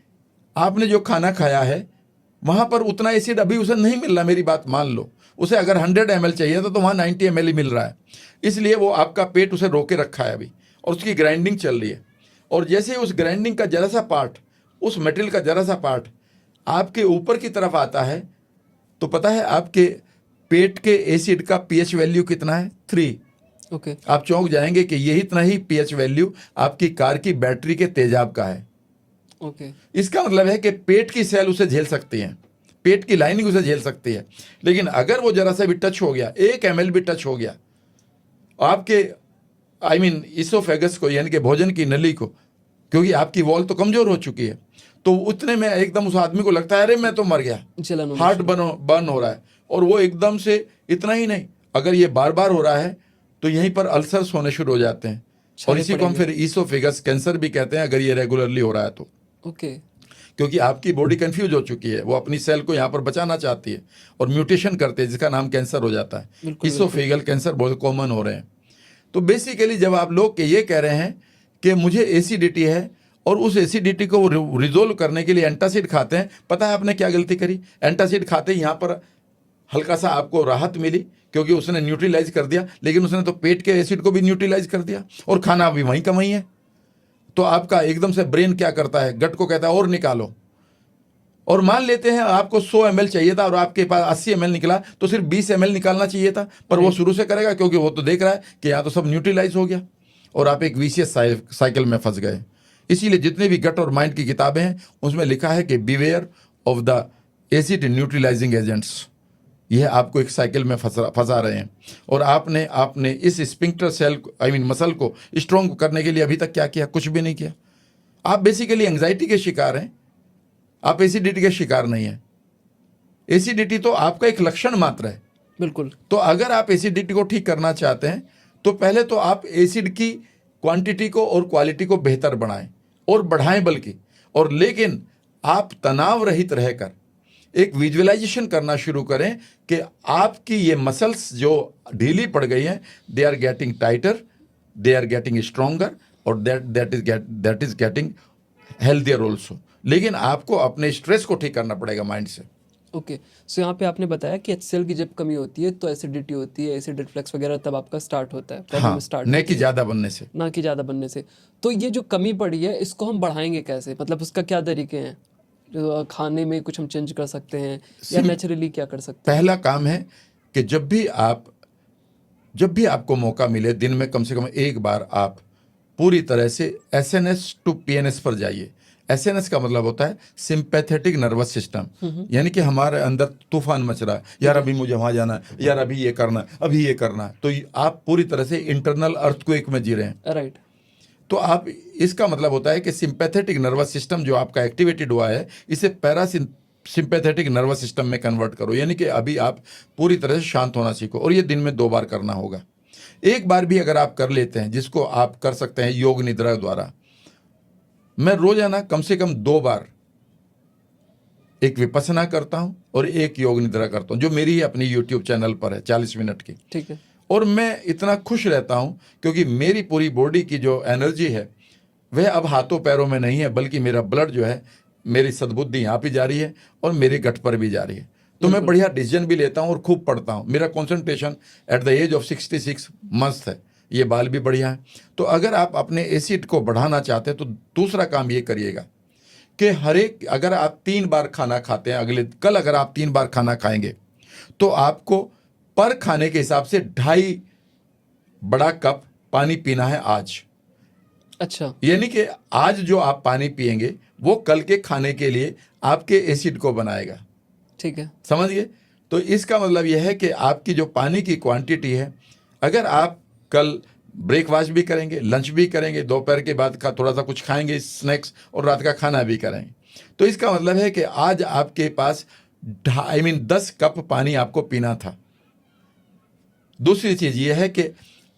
आपने जो खाना खाया है वहाँ पर उतना एसिड अभी उसे नहीं मिल रहा, मेरी बात मान लो। उसे अगर 100 ml चाहिए था तो वहाँ 90 ml ही मिल रहा है, इसलिए वो आपका पेट उसे रोके रखा है अभी और उसकी ग्राइंडिंग चल रही है। और जैसे उस ग्राइंडिंग का जरा सा पार्ट, उस मटेरियल का जरा सा पार्ट आपके ऊपर की तरफ आता है तो पता है आपके पेट के एसिड का pH वैल्यू कितना है? 3। ओके। आप चौंक जाएंगे कि यही इतना ही pH वैल्यू आपकी कार की बैटरी के तेजाब का है। ओके। इसका मतलब है कि पेट की सेल उसे झेल सकती हैं, पेट की लाइनिंग उसे झेल सकती है। लेकिन अगर वो जरा सा भी टच हो गया, 1 ml भी टच हो गया आपके इसोफेगस को, यानी कि भोजन की नली को, क्योंकि आपकी वॉल तो कमजोर हो चुकी है, तो उतने में एकदम उस आदमी को लगता है अरे मैं तो मर गया, हार्ट बर्न हो रहा है। और वो एकदम से, इतना ही नहीं, अगर ये बार बार हो रहा है तो यहीं पर अल्सर्स होने शुरू हो जाते हैं और इसी को हम फिर इसोफेगस कैंसर भी कहते हैं अगर ये रेगुलरली हो रहा है तो। ओके। क्योंकि आपकी बॉडी कंफ्यूज हो चुकी है, वो अपनी सेल को यहाँ पर बचाना चाहती है और म्यूटेशन करते हैं जिसका नाम कैंसर हो जाता है। इसोफेगल कैंसर बहुत कॉमन हो रहे हैं। तो बेसिकली जब आप लोग ये कह रहे हैं कि मुझे एसिडिटी है और उस एसिडिटी को रिजोल्व करने के लिए एंटासिड खाते हैं, पता है आपने क्या गलती करी? एंटासिड खाते ही यहाँ पर हल्का सा आपको राहत मिली क्योंकि उसने न्यूट्रलाइज कर दिया, लेकिन उसने तो पेट के एसिड को भी न्यूट्रलाइज कर दिया और खाना भी वहीं का वहीं है। तो आपका एकदम से ब्रेन क्या करता है, गट को कहता है और निकालो। और मान लेते हैं आपको 100 ml चाहिए था और आपके पास 80 ml निकला तो सिर्फ 20 ml निकालना चाहिए था, पर वो शुरू से करेगा क्योंकि वो तो देख रहा है कि यहाँ तो सब न्यूट्रलाइज हो गया और आप एक विशियस साइकिल में फंस गए। इसीलिए जितने भी गट और माइंड की किताबें हैं उसमें लिखा है कि beware of the acid neutralising agents. यह आपको एक साइकिल में फंसा रहे हैं। और आपने इस स्पिंक्टर सेल मसल को स्ट्रॉन्ग करने के लिए अभी तक क्या किया? कुछ भी नहीं किया। आप बेसिकली एंग्जाइटी के शिकार हैं, आप एसिडिटी के शिकार नहीं हैं। एसिडिटी तो आपका एक लक्षण मात्र है। बिल्कुल। तो अगर आप एसिडिटी को ठीक करना चाहते हैं तो पहले तो आप एसिड की क्वांटिटी को और क्वालिटी को बेहतर बनाएं और बढ़ाएं बल्कि, और लेकिन आप तनाव रहित रहकर एक विजुअलाइजेशन करना शुरू करें कि आपकी ये मसल्स जो ढीली पड़ गई हैं, they are getting tighter, they are getting stronger और that is getting healthier also. लेकिन आपको अपने स्ट्रेस को ठीक करना पड़ेगा माइंड से। ओके। सो यहाँ पे आपने बताया कि HCl की जब कमी होती है तो एसिडिटी होती है, एसिड रिफ्लक्स वगैरह तब आपका स्टार्ट होता है, प्रॉब्लम स्टार्ट ना कि ज़्यादा बनने से, ना कि ज़्यादा बनने से। तो ये जो कमी पड़ी है इसको हम बढ़ाएंगे कैसे? मतलब उसका क्या तरीके हैं? जो खाने में कुछ हम चेंज कर सकते हैं या नेचुरली क्या कर सकते हैं? पहला काम है कि जब भी आपको मौका मिले दिन में कम से कम एक बार आप पूरी तरह से SNS to PNS पर जाइए। SNS का मतलब होता है सिंपैथेटिक नर्वस सिस्टम, यानी कि हमारे अंदर तूफान मच रहा है, यार अभी मुझे वहां जाना है, यार अभी ये करना है, अभी ये करना है, तो आप पूरी तरह से इंटरनल अर्थक्वेक में जी रहे हैं। राइट। तो आप, इसका मतलब होता है कि सिंपैथेटिक नर्वस सिस्टम जो आपका एक्टिवेटेड हुआ है इसे पैरासिम्पैथेटिक नर्वस सिस्टम में कन्वर्ट करो, यानी कि अभी आप पूरी तरह से शांत होना सीखो। और ये दिन में 2 बार करना होगा। एक बार भी अगर आप कर लेते हैं, जिसको आप कर सकते हैं योग निद्रा द्वारा, मैं रोजाना कम से कम 2 बार एक विपස්සना करता हूं और एक योग निद्रा करता हूं, जो मेरी ही अपनी YouTube चैनल पर है 40 मिनट की। ठीक है। और मैं इतना खुश रहता हूं क्योंकि मेरी पूरी बॉडी की जो एनर्जी है वह अब हाथों पैरों में नहीं है, बल्कि मेरा ब्लड जो है, मेरी सद्बुद्धि यहाँ पे जा रही है और मेरे गट पर भी जा रही है। तो मैं बढ़िया डिसीजन भी लेता हूँ और खूब पढ़ता हूँ। मेरा concentration at the age of 66 मस्त है। ये बाल भी बढ़िया है। तो अगर आप अपने एसिड को बढ़ाना चाहते हैं तो दूसरा काम ये करिएगा कि अगर आप 3 बार खाना खाते हैं, कल अगर आप 3 बार खाना खाएंगे तो आपको पर खाने के हिसाब से 2.5 बड़ा कप पानी पीना है आज। अच्छा, यानी कि आज जो आप पानी पिएंगे वो कल के खाने के लिए आपके एसिड को बनाएगा। ठीक है। समझिए, तो इसका मतलब यह है कि आपकी जो पानी की क्वांटिटी है, अगर आप कल ब्रेकफास्ट भी करेंगे, लंच भी करेंगे, दोपहर के बाद का थोड़ा सा कुछ खाएंगे स्नैक्स, और रात का खाना भी करेंगे, तो इसका मतलब है कि आज आपके पास 10 कप पानी आपको पीना था। दूसरी चीज यह है कि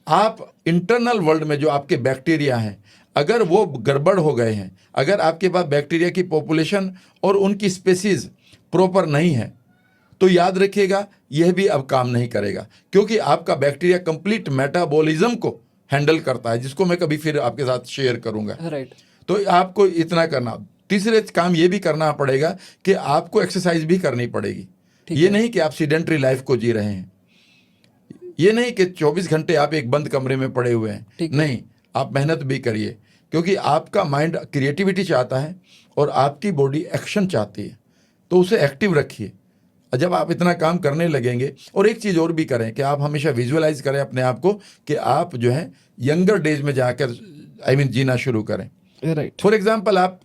आप इंटरनल वर्ल्ड में जो आपके बैक्टीरिया हैं, अगर वो गड़बड़ हो गए हैं, अगर आपके पास बैक्टीरिया की पॉपुलेशन और उनकी स्पेसीज प्रॉपर नहीं है, तो याद रखिएगा यह भी अब काम नहीं करेगा, क्योंकि आपका बैक्टीरिया कंप्लीट मेटाबॉलिज्म को हैंडल करता है, जिसको मैं कभी फिर आपके साथ शेयर करूंगा। राइट। तो आपको इतना करना। तीसरे काम ये भी करना पड़ेगा कि आपको एक्सरसाइज भी करनी पड़ेगी। ये नहीं कि आप सीडेंटरी लाइफ को जी रहे हैं, ये नहीं कि 24 घंटे आप एक बंद कमरे में पड़े हुए हैं, नहीं, आप मेहनत भी करिए, क्योंकि आपका माइंड क्रिएटिविटी चाहता है और आपकी बॉडी एक्शन चाहती है, तो उसे एक्टिव रखिए। जब आप इतना काम करने लगेंगे, और एक चीज़ और भी करें कि आप हमेशा विजुअलाइज करें अपने आप को कि आप जो है यंगर डेज में जाकर जीना शुरू करें। राइट। फॉर एग्जाम्पल, आप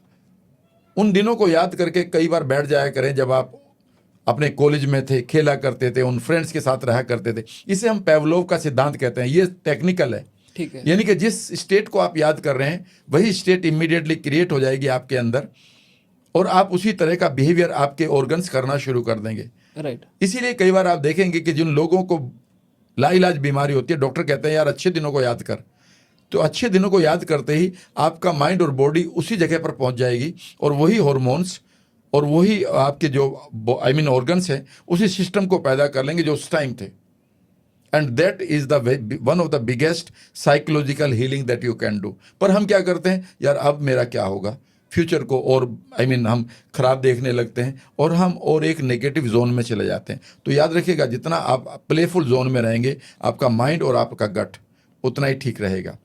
उन दिनों को याद करके कई बार बैठ जाया करें जब आप अपने कॉलेज में थे, खेला करते थे, उन फ्रेंड्स के साथ रहा करते थे। इसे हम पेवलोव का सिद्धांत कहते हैं, ये टेक्निकल है। ठीक है। यानी कि जिस स्टेट को आप याद कर रहे हैं वही स्टेट इमीडिएटली क्रिएट हो जाएगी आपके अंदर, और आप उसी तरह का बिहेवियर आपके ऑर्गन्स करना शुरू कर देंगे। राइट। इसीलिए कई बार आप देखेंगे कि जिन लोगों को लाइलाज बीमारी होती है, डॉक्टर कहते हैं यार अच्छे दिनों को याद कर, तो अच्छे दिनों को याद करते ही आपका माइंड और बॉडी उसी जगह पर पहुंच जाएगी, और वही हॉर्मोन्स और वही आपके जो ऑर्गन्स हैं उसी सिस्टम को पैदा कर लेंगे जो उस टाइम थे। And that is the one of the biggest psychological healing that you can do. पर हम क्या करते हैं, यार अब मेरा क्या होगा, फ्यूचर को और हम खराब देखने लगते हैं, और हम और एक नेगेटिव जोन में चले जाते हैं। तो याद रखिएगा, जितना आप प्लेफुल जोन में रहेंगे, आपका माइंड और आपका गट उतना ही ठीक रहेगा।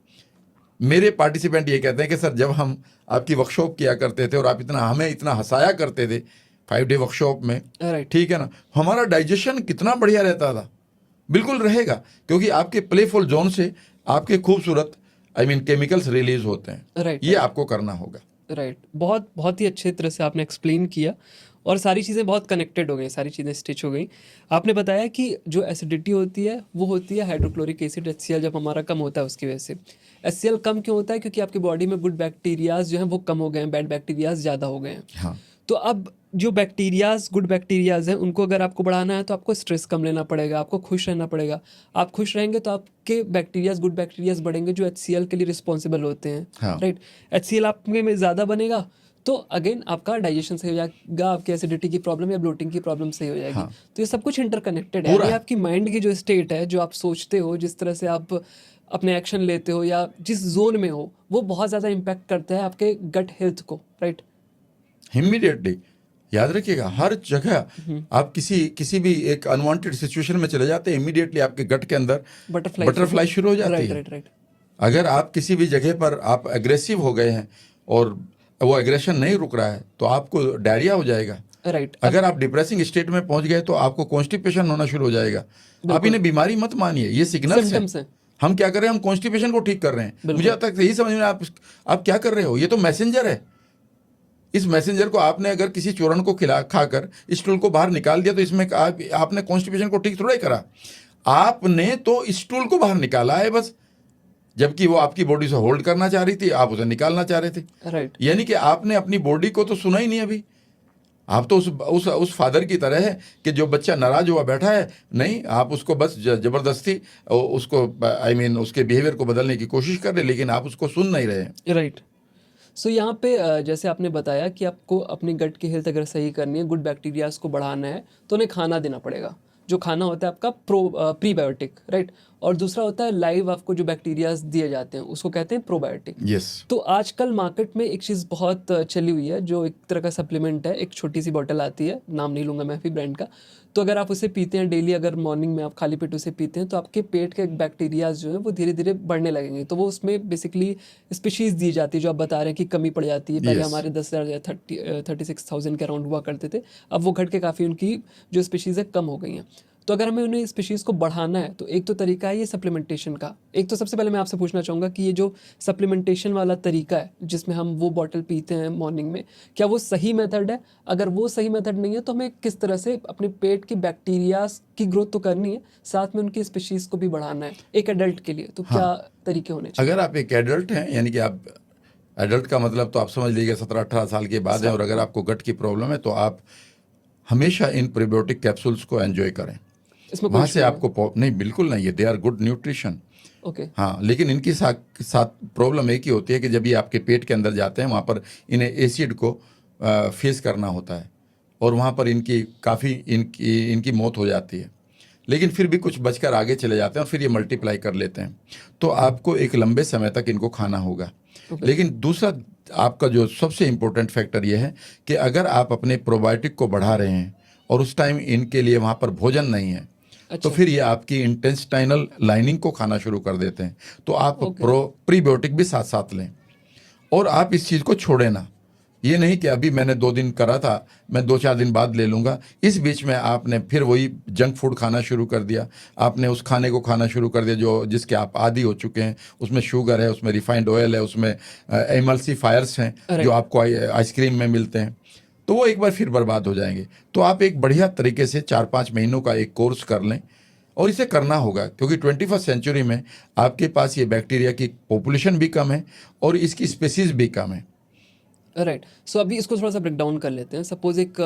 मेरे पार्टिसिपेंट ये कहते हैं कि सर, जब हम आपकी वर्कशॉप किया करते थे और आप हमें इतना हंसाया करते थे 5 डे वर्कशॉप में, ठीक है ना, हमारा डाइजेशन कितना बढ़िया रहता था। बिल्कुल रहेगा, क्योंकि आपके प्लेफुल जोन से आपके खूबसूरत केमिकल्स रिलीज होते हैं। ये आपको करना होगा। राइट। बहुत ही अच्छे तरह से आपने एक्सप्लेन किया, और सारी चीज़ें बहुत कनेक्टेड हो गई, सारी चीज़ें स्टिच हो गई। आपने बताया कि जो एसिडिटी होती है वो होती है हाइड्रोक्लोरिक एसिड, HCl जब हमारा कम होता है उसकी वजह से। HCl कम क्यों होता है? क्योंकि आपकी बॉडी में गुड बैक्टीरियाज जो हैं वो कम हो गए हैं, बैड बैक्टीरियाज ज़्यादा हो गए हैं। हाँ। तो अब जो बैक्टीरियाज, गुड बैक्टीरियाज हैं, उनको अगर आपको बढ़ाना है तो आपको स्ट्रेस कम लेना पड़ेगा, आपको खुश रहना पड़ेगा। आप खुश रहेंगे तो आपके बैक्टीरियाज, गुड बैक्टीरियाज बढ़ेंगे जो HCl के लिए रिस्पॉन्सिबल होते हैं। हाँ। राइट। HCl आपके में ज़्यादा बनेगा तो अगेन आपका डाइजेशन सही हो जाएगा, आपकी एसिडिटी की प्रॉब्लम या ब्लोटिंग की प्रॉब्लम सही हो जाएगी। तो ये सब कुछ इंटरकनेक्टेड है। ये आपकी माइंड की जो स्टेट है, जो आप सोचते हो, जिस तरह से आप अपने एक्शन लेते हो या जिस जोन में हो, वो बहुत ज़्यादा इम्पैक्ट करता है आपके गट हेल्थ को। राइट। इमीडिएटली याद रखिएगा, हर जगह आप किसी भी एक अनवांटेड सिचुएशन में चले जाते हैं, इमीडिएटली आपके गट के अंदर बटरफ्लाई शुरू हो जाती है। राइट। अगर आप किसी भी जगह पर आप एग्रेसिव हो गए हैं और वो एग्रेशन नहीं रुक रहा है तो आपको डायरिया हो जाएगा। राइट। अगर आप डिप्रेसिंग स्टेट में पहुंच गए तो आपको कॉन्स्टिपेशन होना शुरू हो जाएगा। आप इन्हें बीमारी मत मानिए, ये सिग्नल्स हैं। हम क्या कर रहे हैं, हम कॉन्स्टिपेशन को ठीक कर रहे हैं। मुझे अब तक यही समझ में आप क्या कर रहे हो, ये तो मैसेंजर है। इस मैसेंजर को आपने अगर किसी चूर्ण को खाकर स्टूल को बाहर निकाल दिया तो इसमें आपने कॉन्स्टिपेशन को ठीक थोड़ा ही करा, आपने तो स्टूल को बाहर निकाला है बस, जबकि वो आपकी बॉडी से होल्ड करना चाह रही थी, आप उसे निकालना चाह रहे थे। राइट। यानी कि आपने अपनी बॉडी को तो सुना ही नहीं अभी। आप तो उस फादर की तरह है कि जो बच्चा नाराज हुआ बैठा है, नहीं, आप उसको बस जबरदस्ती उसको उसके बिहेवियर को बदलने की कोशिश कर रहे, लेकिन आप उसको सुन नहीं रहे। राइट। सो यहाँ पे जैसे आपने बताया कि आपको अपनी गट की हेल्थ अगर सही करनी है, गुड बैक्टीरियाज को बढ़ाना है, तो उन्हें खाना देना पड़ेगा। जो खाना होता है आपका प्रीबायोटिक। राइट। और दूसरा होता है लाइव आपको जो बैक्टीरियाज दिए जाते हैं उसको कहते हैं प्रोबायोटिक। यस। तो आजकल मार्केट में एक चीज़ बहुत चली हुई है जो एक तरह का सप्लीमेंट है, एक छोटी सी बॉटल आती है, नाम नहीं लूँगा मैं भी ब्रांड का। तो अगर आप उसे पीते हैं डेली, अगर मॉर्निंग में आप खाली पेट उसे पीते हैं तो आपके पेट के बैक्टीरियाज जो है वो धीरे धीरे बढ़ने लगेंगे। तो वो उसमें बेसिकली स्पीशीज़ दी जाती है जो आप बता रहे हैं कि कमी पड़ जाती है। पहले हमारे 10,000 या 36,000 के अराउंड हुआ करते थे, अब वो घट के काफ़ी उनकी जो स्पीशीज़ है कम हो गई हैं। तो अगर हमें उन्हें स्पीशीज़ को बढ़ाना है तो एक तो तरीका है ये सप्लीमेंटेशन का। एक तो सबसे पहले मैं आपसे पूछना चाहूँगा कि ये जो सप्लीमेंटेशन वाला तरीका है जिसमें हम वो बॉटल पीते हैं मॉर्निंग में, क्या वो सही मेथड है? अगर वो सही मेथड नहीं है तो हमें किस तरह से अपने पेट की बैक्टीरियाज की ग्रोथ तो करनी है, साथ में उनकी स्पीशीज़ को भी बढ़ाना है एक एडल्ट के लिए, तो क्या तरीके होने चाहिए? अगर आप एक एडल्ट हैं, यानी कि आप एडल्ट का मतलब तो आप समझ लीजिए 17-18 साल के बाद है, और अगर आपको गट की प्रॉब्लम है तो आप हमेशा इन प्रीबायोटिक कैप्सूल्स को एंजॉय करें। इसमें कोई वहाँ issue से नहीं आपको नहीं, बिल्कुल नहीं है, दे आर गुड न्यूट्रिशन। है? ओके। हाँ, लेकिन इनकी साथ साथ प्रॉब्लम एक ही होती है कि जब ये आपके पेट के अंदर जाते हैं वहाँ पर इन्हें एसिड को फेस करना होता है, और वहाँ पर इनकी मौत हो जाती है। लेकिन फिर भी कुछ बचकर आगे चले जाते हैं और फिर ये मल्टीप्लाई कर लेते हैं। तो आपको एक लंबे समय तक इनको खाना होगा। लेकिन दूसरा आपका जो सबसे इम्पोर्टेंट फैक्टर ये है कि अगर आप अपने प्रोबायोटिक को बढ़ा रहे हैं और उस टाइम इनके लिए वहाँ पर भोजन नहीं है, तो फिर ये आपकी इंटेस्टाइनल लाइनिंग को खाना शुरू कर देते हैं। तो आप प्रीबायोटिक भी साथ साथ लें, और आप इस चीज़ को छोड़ें ना। ये नहीं कि अभी मैंने 2 दिन करा था, मैं 2-4 दिन बाद ले लूँगा। इस बीच में आपने फिर वही जंक फूड खाना शुरू कर दिया, आपने उस खाने को खाना शुरू कर दिया जिसके आप आदी हो चुके हैं। उसमें शुगर है, उसमें रिफाइंड ऑयल है, उसमें एमल्सीफायर्स हैं जो आपको आइसक्रीम में मिलते हैं। तो वो एक बार फिर बर्बाद हो जाएंगे। तो आप एक बढ़िया तरीके से 4-5 महीनों का एक कोर्स कर लें, और इसे करना होगा क्योंकि 21st सेंचुरी में आपके पास ये बैक्टीरिया की पॉपुलेशन भी कम है और इसकी स्पेसीज भी कम है। राइट। सो अभी इसको थोड़ा सा ब्रेक डाउन कर लेते हैं। सपोज एक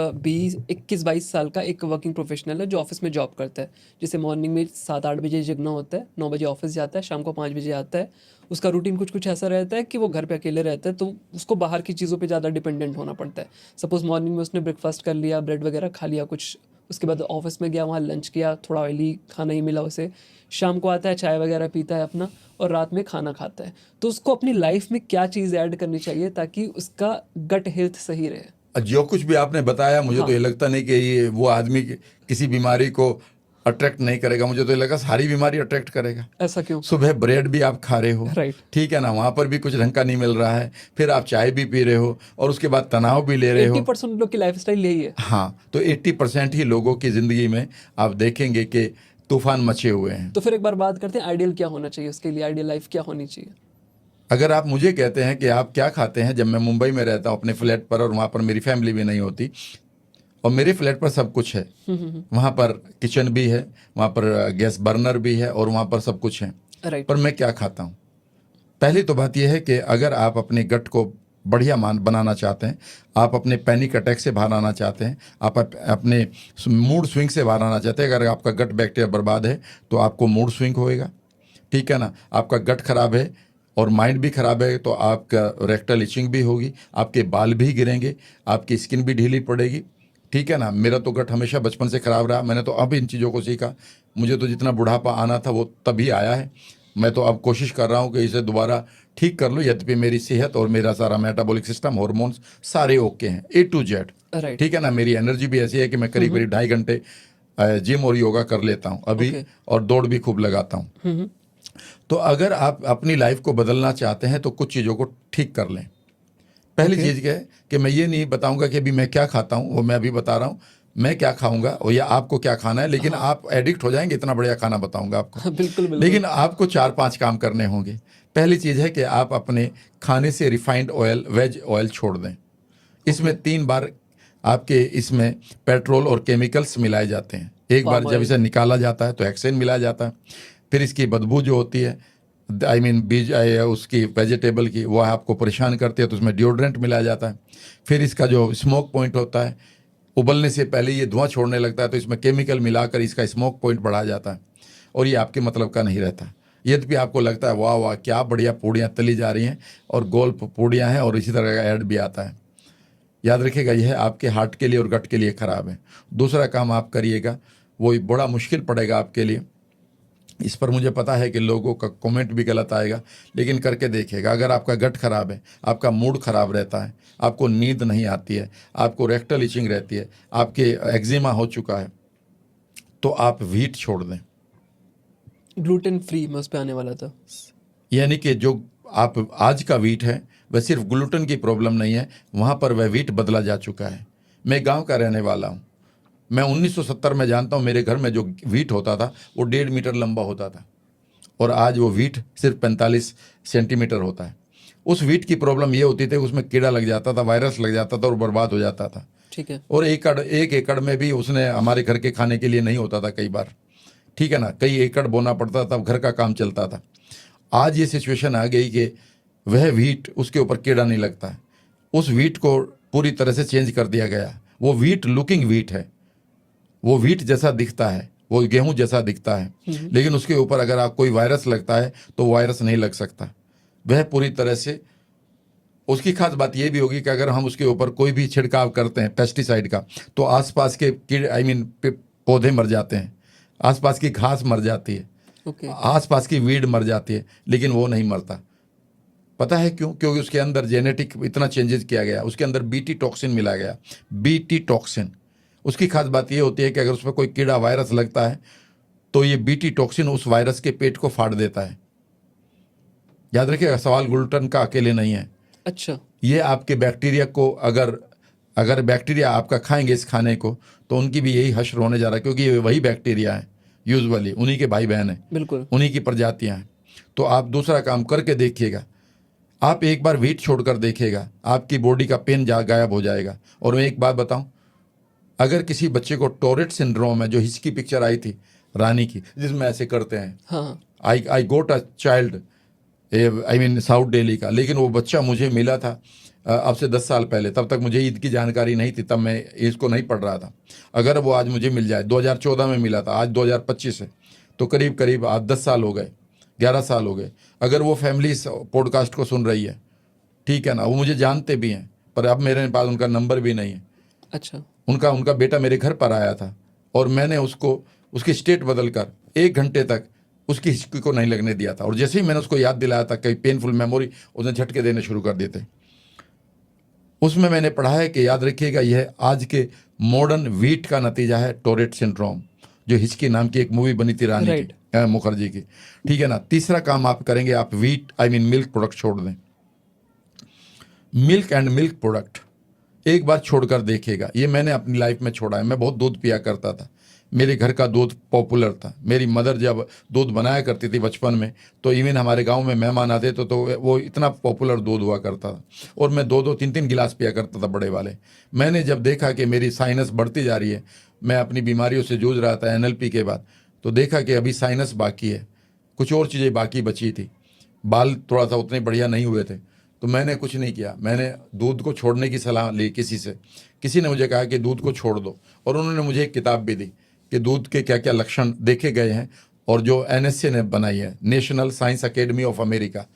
21-22 साल का एक वर्किंग प्रोफेशनल है जो ऑफिस में जॉब करता है, जैसे मॉर्निंग में 7-8 बजे जगना होता है, 9 बजे ऑफिस जाता है, शाम को 5 बजे आता है। उसका रूटीन कुछ ऐसा रहता है कि वो घर पे अकेले रहता है, तो उसको बाहर की चीज़ों पे ज़्यादा डिपेंडेंट होना पड़ता है। सपोज मॉर्निंग में उसने ब्रेकफास्ट कर लिया, ब्रेड वगैरह खा लिया कुछ, उसके बाद ऑफिस में गया, वहाँ लंच किया, थोड़ा ऑयली खाना ही मिला उसे, शाम को आता है, चाय वगैरह पीता है अपना, और रात में खाना खाता है। तो उसको अपनी लाइफ में क्या चीज़ ऐड करनी चाहिए ताकि उसका गट हेल्थ सही रहे? जो कुछ भी आपने बताया, मुझे तो ये लगता नहीं कि ये वो आदमी किसी बीमारी को अट्रैक्ट नहीं करेगा। मुझे तो ये लगा सारी बीमारी अट्रैक्ट करेगा। ऐसा क्यों? सुबह ब्रेड भी आप खा रहे हो, राइट। ठीक है ना, वहाँ पर भी कुछ ढंग का नहीं मिल रहा है, फिर आप चाय भी पी रहे हो और उसके बाद तनाव भी ले रहे हो। 80% लोग की लाइफस्टाइल यही है। हाँ, तो 80% ही लोगों की ज़िंदगी में आप देखेंगे कि तूफान मचे हुए हैं। तो फिर एक बार बात करते हैं आइडियल क्या होना चाहिए, उसके लिए आइडियल लाइफ क्या होनी चाहिए? अगर आप मुझे कहते हैं कि आप क्या खाते हैं, जब मैं मुंबई में रहता हूँ अपने फ्लैट पर, और वहाँ पर मेरी फैमिली भी नहीं होती, और मेरे फ्लैट पर सब कुछ है, वहाँ पर किचन भी है, वहाँ पर गैस बर्नर भी है, और वहाँ पर सब कुछ है, राइट। पर मैं क्या खाता हूँ? पहली तो बात यह है कि अगर आप अपने गट को बढ़िया बनाना चाहते हैं, आप अपने पैनिक अटैक से बाहर आना चाहते हैं, आप अपने मूड स्विंग से बाहर आना चाहते हैं, अगर आपका गट बैक्टीरिया बर्बाद है तो आपको मूड स्विंग होएगा, ठीक है ना। आपका गट खराब है और माइंड भी खराब है तो आपका रेक्टल इचिंग भी होगी, आपके बाल भी गिरेंगे, आपकी स्किन भी ढीली पड़ेगी, ठीक है ना। मेरा तो गट हमेशा बचपन से खराब रहा, मैंने तो अब इन चीज़ों को सीखा। मुझे तो जितना बुढ़ापा आना था वो तभी आया है। मैं तो अब कोशिश कर रहा हूँ कि इसे दोबारा ठीक कर लूँ, यद्यपि मेरी सेहत और मेरा सारा मेटाबॉलिक सिस्टम, हार्मोन्स सारे ओके हैं, A to Z, राइट। ठीक है ना। मेरी एनर्जी भी ऐसी है कि मैं करीब 2.5 घंटे जिम और योगा कर लेता हूँ अभी, और दौड़ भी खूब लगाता हूँ। तो अगर आप अपनी लाइफ को बदलना चाहते हैं तो कुछ चीज़ों को ठीक कर लें। पहली चीज़ क्या है कि मैं ये नहीं बताऊंगा कि अभी मैं क्या खाता हूँ, वो मैं अभी बता रहा हूँ मैं क्या खाऊंगा और या आपको क्या खाना है, लेकिन आप एडिक्ट हो जाएंगे, इतना बढ़िया खाना बताऊंगा आपको। बिल्कुल बिल्कुल। लेकिन आपको 4-5 काम करने होंगे। पहली चीज़ है कि आप अपने खाने से रिफाइंड ऑयल, वेज ऑयल छोड़ दें। इसमें 3 बार आपके इसमें पेट्रोल और केमिकल्स मिलाए जाते हैं। एक बार जब इसे निकाला जाता है तो हेक्सेन मिलाया जाता है, फिर इसकी बदबू जो होती है, आई मीन बीज उसकी वेजिटेबल की, वो आपको परेशान करती है, तो उसमें डिओड्रेंट मिलाया जाता है। फिर इसका जो स्मोक पॉइंट होता है, उबलने से पहले ये धुआं छोड़ने लगता है, तो इसमें केमिकल मिलाकर इसका स्मोक पॉइंट बढ़ाया जाता है, और ये आपके मतलब का नहीं रहता। यद्यपि आपको लगता है वाह वाह क्या बढ़िया पूड़ियाँ तली जा रही हैं और गोल पूड़ियाँ हैं, और इसी तरह का ऐड भी आता है। याद रखिएगा यह आपके हार्ट के लिए और गट के लिए ख़राब है। दूसरा काम आप करिएगा, वो बड़ा मुश्किल पड़ेगा आपके लिए, इस पर मुझे पता है कि लोगों का कमेंट भी गलत आएगा, लेकिन करके देखिएगा। अगर आपका गट खराब है, आपका मूड खराब रहता है, आपको नींद नहीं आती है, आपको रेक्टल इचिंग रहती है, आपके एक्जिमा हो चुका है, तो आप व्हीट छोड़ दें। ग्लूटेन फ्री, मैं उस पर आने वाला था। यानी कि जो आप आज का व्हीट है वह सिर्फ ग्लूटेन की प्रॉब्लम नहीं है, वहाँ पर वह व्हीट बदला जा चुका है। मैं गाँव का रहने वाला हूँ, मैं 1970 में जानता हूँ, मेरे घर में जो वीट होता था वो 1.5 मीटर लंबा होता था, और आज वो वीट सिर्फ 45 सेंटीमीटर होता है। उस वीट की प्रॉब्लम ये होती थी, उसमें कीड़ा लग जाता था, वायरस लग जाता था और बर्बाद हो जाता था। ठीक है। और एक एकड़ में भी उसने हमारे घर के खाने के लिए नहीं होता था कई बार, ठीक है ना, कई एकड़ बोना पड़ता था, घर का काम चलता था। आज ये सिचुएशन आ गई कि वह वीट, उसके ऊपर कीड़ा नहीं लगता है। उस वीट को पूरी तरह से चेंज कर दिया गया। वो वीट लुकिंग वीट है, वो वीट जैसा दिखता है, वो गेहूं जैसा दिखता है, लेकिन उसके ऊपर अगर आप कोई वायरस लगता है तो वायरस नहीं लग सकता। वह पूरी तरह से, उसकी खास बात यह भी होगी कि अगर हम उसके ऊपर कोई भी छिड़काव करते हैं पेस्टिसाइड का, तो आसपास के कीड़े पौधे मर जाते हैं, आसपास की घास मर जाती है, आसपास की वीड मर जाती है, लेकिन वो नहीं मरता। पता है क्यों? क्योंकि उसके अंदर जेनेटिक इतना चेंजेस किया गया, उसके अंदर बीटी टॉक्सिन मिला गया, बीटी टॉक्सिन। उसकी खास बात यह होती है कि अगर उसमें कोई कीड़ा वायरस लगता है तो ये बीटी टॉक्सिन उस वायरस के पेट को फाड़ देता है। याद रखिएगा, सवाल ग्लूटेन का अकेले नहीं है। अच्छा। ये आपके बैक्टीरिया को, अगर बैक्टीरिया आपका खाएंगे इस खाने को, तो उनकी भी यही हश्र होने जा रहा है, क्योंकि ये वही बैक्टीरिया है, यूजुअली उन्हीं के भाई बहन हैं, बिल्कुल उन्हीं की प्रजातियां हैं। तो आप दूसरा काम करके देखिएगा, आप एक बार वीट छोड़कर देखिएगा, आपकी बॉडी का पेन गायब हो जाएगा। और मैं एक बात बताऊं, अगर किसी बच्चे को टोरेट सिंड्रोम है, जो हिचकी पिक्चर आई थी रानी की जिसमें ऐसे करते हैं, हाँ। आई गोट अ चाइल्ड, साउथ दिल्ली का, लेकिन वो बच्चा मुझे मिला था अब से 10 साल पहले। तब तक मुझे ईद की जानकारी नहीं थी, तब मैं इसको नहीं पढ़ रहा था। अगर वो आज मुझे मिल जाए, 2014 में मिला था, आज 2025 है, तो करीब करीब आज 10 साल हो गए, 11 साल हो गए। अगर वो फैमिली इस पॉडकास्ट को सुन रही है, ठीक है ना, वो मुझे जानते भी हैं, पर अब मेरे पास उनका नंबर भी नहीं है। अच्छा। उनका बेटा मेरे घर पर आया था और मैंने उसको, उसकी स्टेट बदल कर 1 घंटे तक उसकी हिचकी को नहीं लगने दिया था, और जैसे ही मैंने उसको याद दिलाया था कई पेनफुल मेमोरी, उसने झटके देने शुरू कर दिए थे। उसमें मैंने पढ़ा है कि याद रखिएगा, यह आज के मॉडर्न वीट का नतीजा है, टोरेट सिंड्रोम, जो हिचकी नाम की एक मूवी बनी थी रानी की, मुखर्जी की, ठीक है ना। तीसरा काम आप करेंगे, आप मिल्क प्रोडक्ट छोड़ दें। मिल्क एंड मिल्क प्रोडक्ट एक बार छोड़कर देखिएगा। ये मैंने अपनी लाइफ में छोड़ा है। मैं बहुत दूध पिया करता था, मेरे घर का दूध पॉपुलर था। मेरी मदर जब दूध बनाया करती थी बचपन में, तो इवन हमारे गांव में मेहमान आते तो वो इतना पॉपुलर दूध हुआ करता था, और मैं 2-2, 3-3 गिलास पिया करता था, बड़े वाले। मैंने जब देखा कि मेरी साइनस बढ़ती जा रही है, मैं अपनी बीमारियों से जूझ रहा था NLP के बाद, तो देखा कि अभी साइनस बाकी है, कुछ और चीज़ें बाकी बची थी, बाल थोड़ा सा उतने बढ़िया नहीं हुए थे। तो मैंने कुछ नहीं किया, मैंने दूध को छोड़ने की सलाह ली किसी से। किसी ने मुझे कहा कि दूध को छोड़ दो, और उन्होंने मुझे एक किताब भी दी कि दूध के क्या क्या लक्षण देखे गए हैं, और जो NSA ने बनाई है, national science academy of America,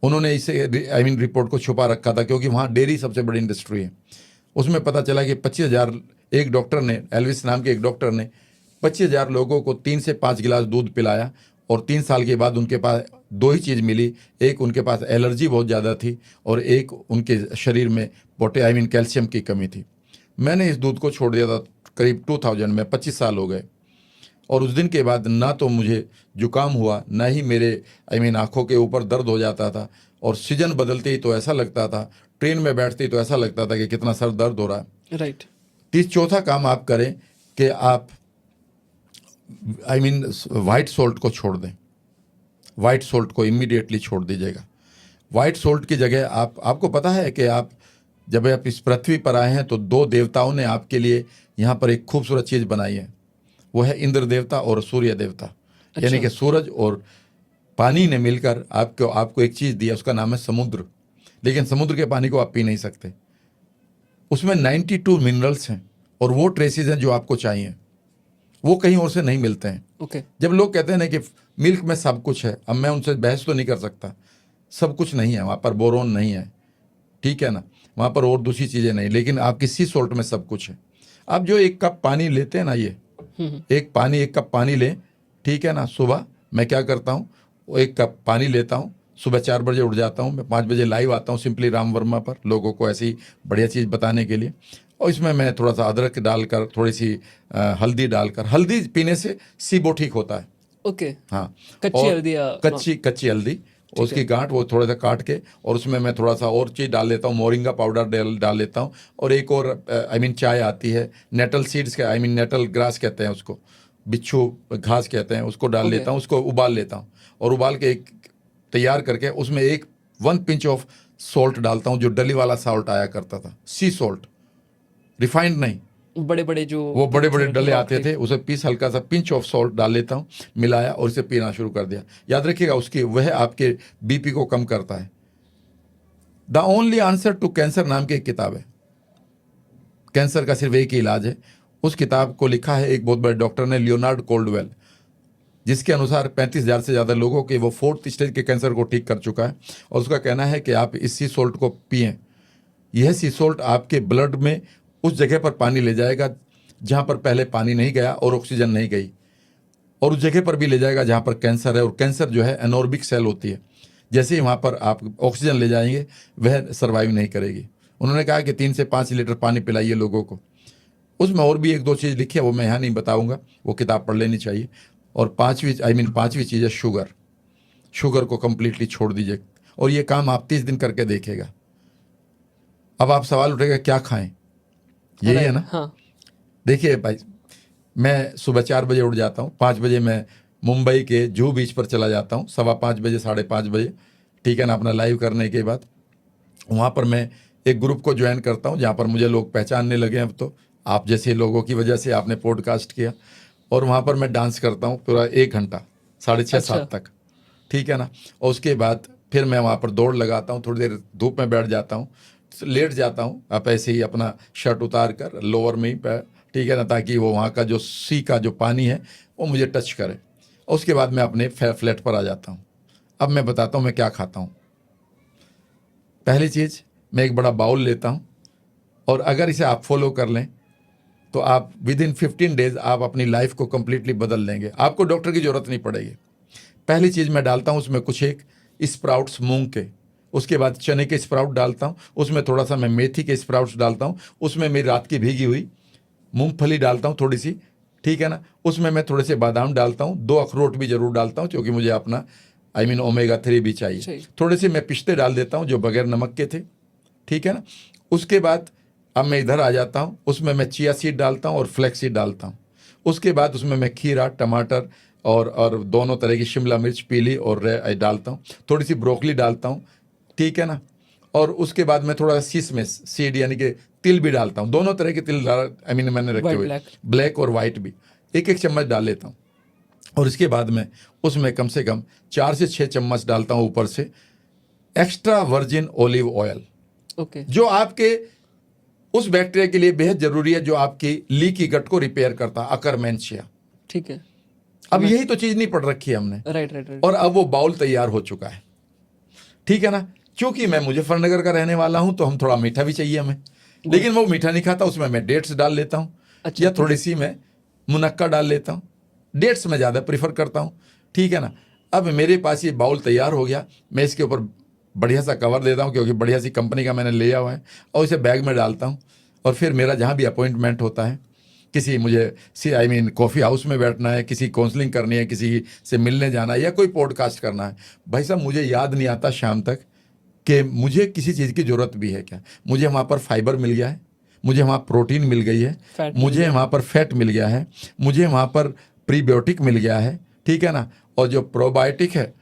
उन्होंने इसे रिपोर्ट को छुपा रखा था, क्योंकि वहाँ डेयरी सबसे बड़ी इंडस्ट्री है। उसमें पता चला कि 25,000, एक डॉक्टर ने, एल्विस नाम के एक डॉक्टर ने 25,000 लोगों को 3 से 5 गिलास दूध पिलाया, और 3 साल के बाद उनके पास 2 ही चीज़ मिली। एक, उनके पास एलर्जी बहुत ज़्यादा थी, और एक, उनके शरीर में कैल्शियम की कमी थी। मैंने इस दूध को छोड़ दिया था करीब 2000 में, 25 साल हो गए, और उस दिन के बाद ना तो मुझे जुकाम हुआ, ना ही मेरे आँखों के ऊपर दर्द हो जाता था, और सीजन बदलते ही तो ऐसा लगता था, ट्रेन में बैठते ही तो ऐसा लगता था कि कितना सर दर्द हो रहा है। राइट। चौथा काम आप करें कि आप वाइट सॉल्ट को छोड़ दें। वाइट सॉल्ट को इमीडिएटली छोड़ दीजिएगा। वाइट सॉल्ट की जगह आपको पता है कि आप जब आप इस पृथ्वी पर आए हैं तो 2 देवताओं ने आपके लिए यहाँ पर एक खूबसूरत चीज़ बनाई है, वो है इंद्र देवता और सूर्य देवता। अच्छा। यानी कि सूरज और पानी ने मिलकर आपको एक चीज़ दी है, उसका नाम है समुद्र। लेकिन समुद्र के पानी को आप पी नहीं सकते, उसमें 92 मिनरल्स हैं, और वो ट्रेसेस हैं जो आपको चाहिए, वो कहीं और से नहीं मिलते हैं। ओके। जब लोग कहते हैं ना कि मिल्क में सब कुछ है, अब मैं उनसे बहस तो नहीं कर सकता, सब कुछ नहीं है वहाँ पर, बोरोन नहीं है, ठीक है ना, वहाँ पर और दूसरी चीज़ें नहीं, लेकिन आपकी सी सॉल्ट में सब कुछ है। आप जो 1 कप पानी लेते हैं ना, ये 1 कप पानी लें, ठीक है ना। सुबह मैं क्या करता हूँ, 1 कप पानी लेता हूँ, सुबह 4 बजे उठ जाता हूँ, मैं 5 बजे लाइव आता हूँ सिंपली राम वर्मा पर, लोगों को ऐसी बढ़िया चीज़ बताने के लिए। और इसमें मैं थोड़ा सा अदरक डालकर, थोड़ी सी हल्दी डालकर, हल्दी पीने से सीबो ठीक होता है। ओके। हाँ, कच्ची हल्दी या कच्ची हल्दी, और उसकी गांठ वो थोड़ा सा काट के और उसमें मैं थोड़ा सा और चीज़ डाल लेता हूँ, मोरिंगा पाउडर डाल लेता हूँ, और एक और चाय आती है नेटल सीड्स का, नेटल ग्रास कहते हैं उसको, बिच्छू घास कहते हैं उसको, डाल लेता हूँ, उसको उबाल लेता हूँ, और उबाल के एक तैयार करके उसमें 1 पिंच ऑफ सॉल्ट डालता हूँ, जो डली वाला सॉल्ट आया करता था, सी सॉल्ट, रिफाइंड नहीं, बड़े बड़े जो वो बड़े बड़े डले आते थे, उसे पीस हल्का सा पिंच ऑफ सॉल्ट डाल लेता हूँ, मिलाया और इसे पीना शुरू कर दिया। याद रखिएगा उसकी वह आपके बीपी को कम करता है। The only answer to cancer नाम की एक किताब है, कैंसर का सिर्फ एक ही इलाज है। उस किताब को लिखा है एक बहुत बड़े डॉक्टर ने, लियोनार्ड कोल्डवेल, जिसके अनुसार 35,000 से ज़्यादा लोगों के वो 4th स्टेज के कैंसर को ठीक कर चुका है। और उसका कहना है कि आप इस सी सॉल्ट को पिएं। यह सी सॉल्ट आपके ब्लड में उस जगह पर पानी ले जाएगा जहाँ पर पहले पानी नहीं गया और ऑक्सीजन नहीं गई, और उस जगह पर भी ले जाएगा जहाँ पर कैंसर है। और कैंसर जो है एनोर्बिक सेल होती है, जैसे ही वहाँ पर आप ऑक्सीजन ले जाएंगे वह सर्वाइव नहीं करेगी। उन्होंने कहा कि 3 से 5 लीटर पानी पिलाइए लोगों को। उसमें और भी 1-2 चीज़ लिखी है, वो मैं यहाँ नहीं बताऊँगा, वो किताब पढ़ लेनी चाहिए। और पाँचवीं चीज़ है शुगर। शुगर को कम्प्लीटली छोड़ दीजिए, और ये काम आप 30 दिन करके देखेगा। अब आप सवाल उठेगा क्या खाएं, यही है ना? हाँ। देखिए भाई, मैं सुबह 4 बजे उठ जाता हूँ, 5 बजे मैं मुंबई के जुहू बीच पर चला जाता हूँ, 5:15 बजे 5:30 बजे, ठीक है ना, अपना लाइव करने के बाद वहाँ पर मैं एक ग्रुप को ज्वाइन करता हूँ, जहाँ पर मुझे लोग पहचानने लगे हैं। अब तो आप जैसे लोगों की वजह से आपने पॉडकास्ट किया, और वहाँ पर मैं डांस करता हूँ पूरा 1 घंटा, 6:30-7 तक, ठीक है ना। और उसके बाद फिर मैं वहाँ पर दौड़ लगाता हूँ, थोड़ी देर धूप में बैठ जाता हूँ, लेट जाता हूँ, आप ऐसे ही अपना शर्ट उतार कर लोअर में ही, ठीक है ना, ताकि वो वहाँ का जो सी का जो पानी है वो मुझे टच करे। और उसके बाद मैं अपने फ्लैट पर आ जाता हूँ। अब मैं बताता हूँ मैं क्या खाता हूँ। पहली चीज़, मैं एक बड़ा बाउल लेता हूँ, और अगर इसे आप फॉलो कर लें तो आप विदिन 15 डेज आप अपनी लाइफ को कम्प्लीटली बदल देंगे, आपको डॉक्टर की ज़रूरत नहीं पड़ेगी। पहली चीज़ मैं डालता हूँ उसमें कुछ एक स्प्राउट्स मूंग के, उसके बाद चने के स्प्राउट डालता हूँ, उसमें थोड़ा सा मैं मेथी के स्प्राउट्स डालता हूँ, उसमें मेरी रात की भीगी हुई मूंगफली डालता हूँ थोड़ी सी, ठीक है ना, उसमें मैं थोड़े से बादाम डालता हूँ, 2 अखरोट भी ज़रूर डालता हूँ, क्योंकि मुझे अपना ओमेगा 3 भी चाहिए। थोड़े से मैं पिस्ते डाल देता हूँ जो बगैर नमक के थे, ठीक है ना। उसके बाद अब मैं इधर आ जाता हूँ, उसमें मैं चिया सीड डालता हूँ और फ्लैक्स सीड डालता हूँ। उसके बाद उसमें मैं खीरा, टमाटर और दोनों तरह की शिमला मिर्च पीली और डालता हूँ, थोड़ी सी ब्रोकली डालता हूँ, ठीक है ना। और उसके बाद मैं थोड़ा किशमिश सीड यानी कि तिल भी डालता हूँ, दोनों तरह के तिल मैंने रखे हुए, ब्लैक और वाइट भी, 1-1 चम्मच डाल लेता हूँ। और इसके बाद में उसमें कम से कम 4 से 6 चम्मच डालता हूँ ऊपर से एक्स्ट्रा वर्जिन ऑलिव ऑयल, जो आपके उस बैक्टीरिया के लिए बेहद जरूरी है जो आपकी लीकी गट को रिपेयर करता है, अकरमेंशिया, ठीक है। अब यही तो चीज नहीं पढ़ रखी है हमने, राइट। और अब वो बाउल तैयार हो चुका है, ठीक है ना। क्योंकि मैं मुजफ्फरनगर का रहने वाला हूं तो हम थोड़ा मीठा भी चाहिए हमें, लेकिन वो मीठा नहीं खाता, उसमें मैं डेट्स डाल लेता हूँ, या थोड़ी सी मैं मुनक्का डाल लेता हूँ। डेट्स में ज़्यादा प्रीफर करता हूँ, ठीक है ना। अब मेरे पास ये बाउल तैयार हो गया, मैं इसके ऊपर बढ़िया सा कवर देता हूँ, क्योंकि बढ़िया सी कंपनी का मैंने लिया हुआ है, और इसे बैग में डालता हूँ। और फिर मेरा जहाँ भी अपॉइंटमेंट होता है, किसी मुझे कॉफ़ी हाउस में बैठना है, किसी काउंसलिंग करनी है, किसी से मिलने जाना है, या कोई पॉडकास्ट करना है, भाई साहब मुझे याद नहीं आता शाम तक कि मुझे किसी चीज़ की ज़रूरत भी है क्या। मुझे वहाँ पर फाइबर मिल गया है, मुझे वहाँ प्रोटीन मिल गई है, मुझे वहाँ पर फैट मिल गया है, मुझे वहाँ पर प्रीबायोटिक मिल गया है, ठीक है ना। और जो प्रोबायोटिक है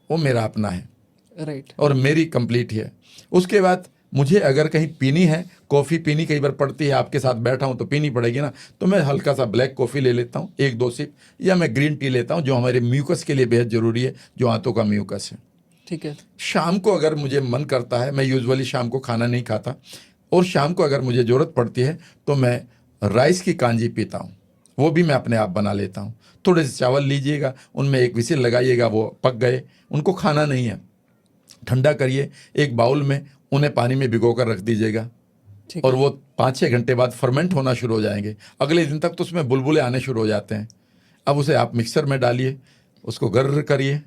वो मेरा अपना है, राइट, और मेरी कंप्लीट है। उसके बाद मुझे अगर कहीं पीनी है, कॉफ़ी पीनी कई बार पड़ती है, आपके साथ बैठा हूँ तो पीनी पड़ेगी ना, तो मैं हल्का सा ब्लैक कॉफ़ी ले लेता हूँ, 1-2 सिप, या मैं ग्रीन टी लेता हूँ, जो हमारे म्यूकस के लिए बेहद ज़रूरी है, जो आंतों का म्यूकस है, ठीक है। शाम को अगर मुझे मन करता है, मैं यूजुअली शाम को खाना नहीं खाता, और शाम को अगर मुझे ज़रूरत पड़ती है तो मैं राइस की कांजी पीता हूँ, वो भी मैं अपने आप बना लेता हूँ। थोड़े से चावल लीजिएगा, उनमें एक विसिल लगाइएगा, वो पक गए, उनको खाना नहीं है, ठंडा करिए, एक बाउल में उन्हें पानी में भिगो कर रख दीजिएगा, और वो 5-6 घंटे बाद फर्मेंट होना शुरू हो जाएंगे। अगले दिन तक तो उसमें बुलबुले आने शुरू हो जाते हैं। अब उसे आप मिक्सर में डालिए, उसको गर्र करिए,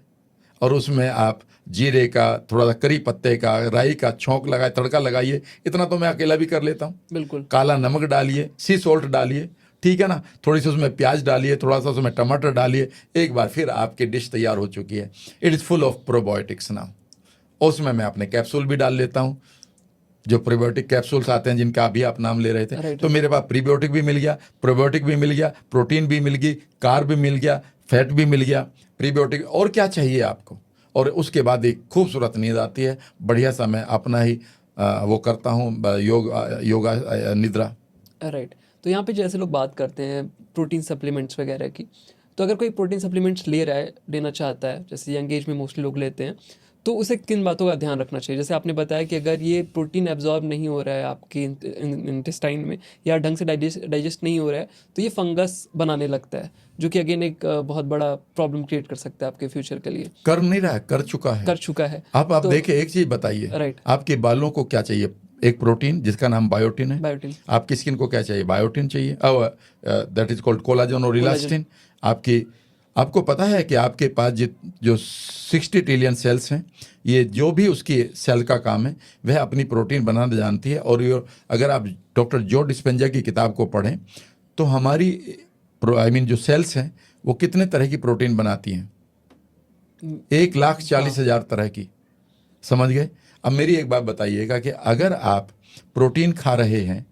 और उसमें आप जीरे का, थोड़ा सा करी पत्ते का, राई का छौंक लगाए, तड़का लगाइए। इतना तो मैं अकेला भी कर लेता हूँ, बिल्कुल। काला नमक डालिए, सी सॉल्ट डालिए, ठीक है ना, थोड़ी सी उसमें प्याज डालिए, थोड़ा सा उसमें टमाटर डालिए, एक बार फिर आपकी डिश तैयार हो चुकी है। It is full of probiotics now. उसमें मैं अपने कैप्सूल भी डाल लेता हूँ, जो प्रीबायोटिक कैप्सूल्स आते हैं जिनका अभी आप नाम ले रहे थे। Right, तो मेरे पास प्रीबायोटिक भी मिल गया, प्रोबायोटिक भी मिल गया, प्रोटीन भी मिल गई, कार्ब भी मिल गया, फैट भी मिल गया, प्रीबायोटिक, और क्या चाहिए आपको। और उसके बाद एक खूबसूरत नींद आती है, बढ़िया सा मैं अपना ही वो करता हूँ योगा निद्रा। राइट। तो यहाँ पे जैसे लोग बात करते हैं प्रोटीन सप्लीमेंट्स वगैरह की, तो अगर कोई प्रोटीन सप्लीमेंट्स लेना चाहता है, जैसे यंग एज में मोस्टली लोग लेते हैं, तो उसे किन बातों का ध्यान रखना चाहिए? जैसे आपने बताया कि अगर ये प्रोटीन एब्जॉर्ब नहीं हो रहा है आपके इंटेस्टाइन में, या ढंग से डाइजेस्ट नहीं हो रहा है, तो ये फंगस बनाने लगता है, जो कि अगेन एक बहुत बड़ा प्रॉब्लम क्रिएट कर सकता है आपके फ्यूचर के लिए। कर नहीं रहा है, कर चुका है। आप तो देखिए, एक चीज बताइए, राइट, आपके बालों को क्या चाहिए? एक प्रोटीन जिसका नाम बायोटिन है। बायोटिन। आपकी स्किन को क्या चाहिए? बायोटिन चाहिए, दैट इज कॉल्ड कोलाजन और इलास्टिन। आपको पता है कि आपके पास जो 60 ट्रिलियन सेल्स हैं, ये जो भी उसकी सेल का काम है वह अपनी प्रोटीन बनाना जानती है। और अगर आप डॉक्टर जो डिस्पेंजा की किताब को पढ़ें तो हमारी जो सेल्स हैं वो कितने तरह की प्रोटीन बनाती हैं? 1,40,000 तरह की। समझ गए? अब मेरी एक बात बताइएगा कि अगर आप प्रोटीन खा रहे हैं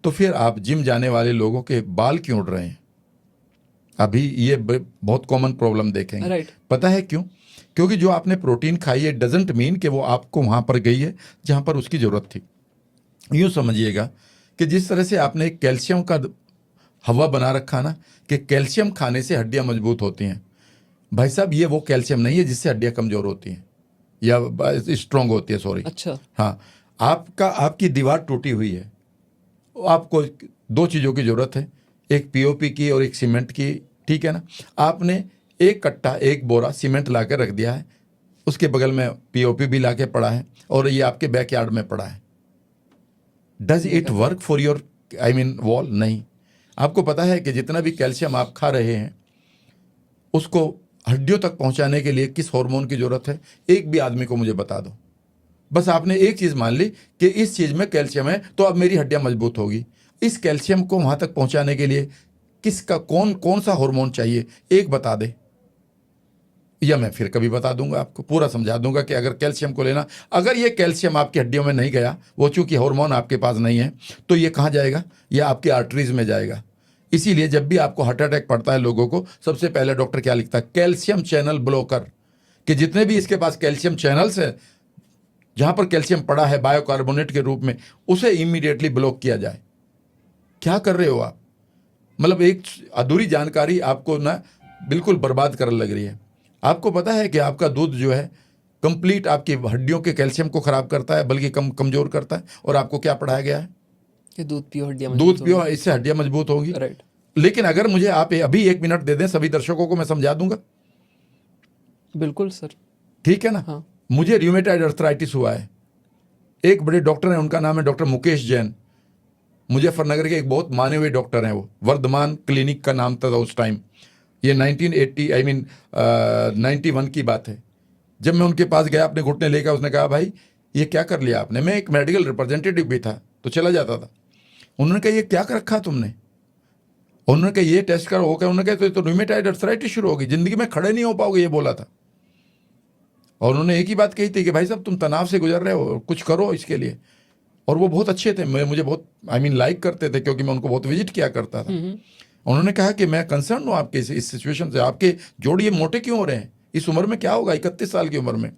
तो फिर आप जिम जाने वाले लोगों के बाल क्यों उड़ रहे हैं? अभी ये बहुत कॉमन प्रॉब्लम देखेंगे। राइट। पता है क्यों? क्योंकि जो आपने प्रोटीन खाई है डजंट मीन कि वो आपको वहां पर गई है जहां पर उसकी जरूरत थी। यूं समझिएगा कि जिस तरह से आपने कैल्शियम का हवा बना रखा ना, कि कैल्शियम खाने से हड्डियां मजबूत होती हैं। भाई साहब, ये वो कैल्शियम नहीं है जिससे हड्डियां कमजोर होती हैं या स्ट्रांग होती है, सॉरी। अच्छा। हाँ, आपकी दीवार टूटी हुई है, आपको 2 चीज़ों की ज़रूरत है, एक पीओपी की और एक सीमेंट की, ठीक है ना। आपने एक कट्टा, एक बोरा सीमेंट ला के रख दिया है, उसके बगल में पीओपी भी ला के पड़ा है, और ये आपके बैकयार्ड में पड़ा है। Does it work for your wall? नहीं। आपको पता है कि जितना भी कैल्शियम आप खा रहे हैं उसको हड्डियों तक पहुंचाने के लिए किस हार्मोन की जरूरत है? एक भी आदमी को मुझे बता दो। बस आपने एक चीज मान ली कि इस चीज में कैल्शियम है तो अब मेरी हड्डियां मजबूत होगी। इस कैल्शियम को वहां तक पहुंचाने के लिए किसका कौन सा हार्मोन चाहिए? एक बता दे, या मैं फिर कभी बता दूंगा, आपको पूरा समझा दूंगा कि अगर कैल्शियम को लेना, अगर ये कैल्शियम आपकी हड्डियों में नहीं गया, वो चूंकि हार्मोन आपके पास नहीं है, तो ये कहाँ जाएगा? ये आपकी आर्टरीज में जाएगा। इसीलिए जब भी आपको हार्ट अटैक पड़ता है लोगों को, सबसे पहले डॉक्टर क्या लिखता है? कैल्शियम चैनल ब्लॉकर, कि जितने भी इसके पास कैल्शियम चैनल्स है, जहां पर कैल्शियम पड़ा है बायोकार्बोनेट के रूप में, उसे इमीडिएटली ब्लॉक किया जाए। क्या कर रहे हो आप? मतलब एक अधूरी जानकारी आपको ना बिल्कुल बर्बाद करने लग रही है। आपको पता है कि आपका दूध जो है कंप्लीट आपकी हड्डियों के कैल्शियम को खराब करता है, बल्कि कमजोर करता है। और आपको क्या पढ़ाया गया है? कि दूध पियो, इससे हड्डियां मजबूत होगी। राइट। लेकिन अगर मुझे आप अभी 1 मिनट दे दें, सभी दर्शकों को मैं समझा दूंगा। बिल्कुल सर। ठीक है ना? हाँ। मुझे रूमेटॉइड अर्थराइटिस हुआ है। एक बड़े डॉक्टर हैं, उनका नाम है डॉक्टर मुकेश जैन, मुजफ्फरनगर के एक बहुत माने हुए डॉक्टर हैं। वो वर्धमान क्लिनिक का नाम था उस टाइम। ये 91 की बात है। जब मैं उनके पास गया अपने घुटने लेकर, उसने कहा भाई ये क्या कर लिया आपने? मैं एक मेडिकल रिप्रेजेंटेटिव भी था तो चला जाता था। उन्होंने कहा ये क्या कर रखा तुमने? उन्होंने कहा ये टेस्ट करो, हो गया। उन्होंने कहा तो रूमेटॉइड अर्थराइटिस शुरू होगी, जिंदगी में खड़े नहीं हो पाओगे, ये बोला था। और उन्होंने एक ही बात कही थी कि भाई साहब तुम तनाव से गुजर रहे हो, कुछ करो इसके लिए। और वो बहुत अच्छे थे, मुझे बहुत लाइक करते थे, क्योंकि मैं उनको बहुत विजिट किया करता था। उन्होंने कहा कि मैं कंसर्न हूँ आपके इस सिचुएशन से, आपके जोड़ ये मोटे क्यों हो रहे हैं? इस उम्र में क्या होगा, 31 साल की उम्र में?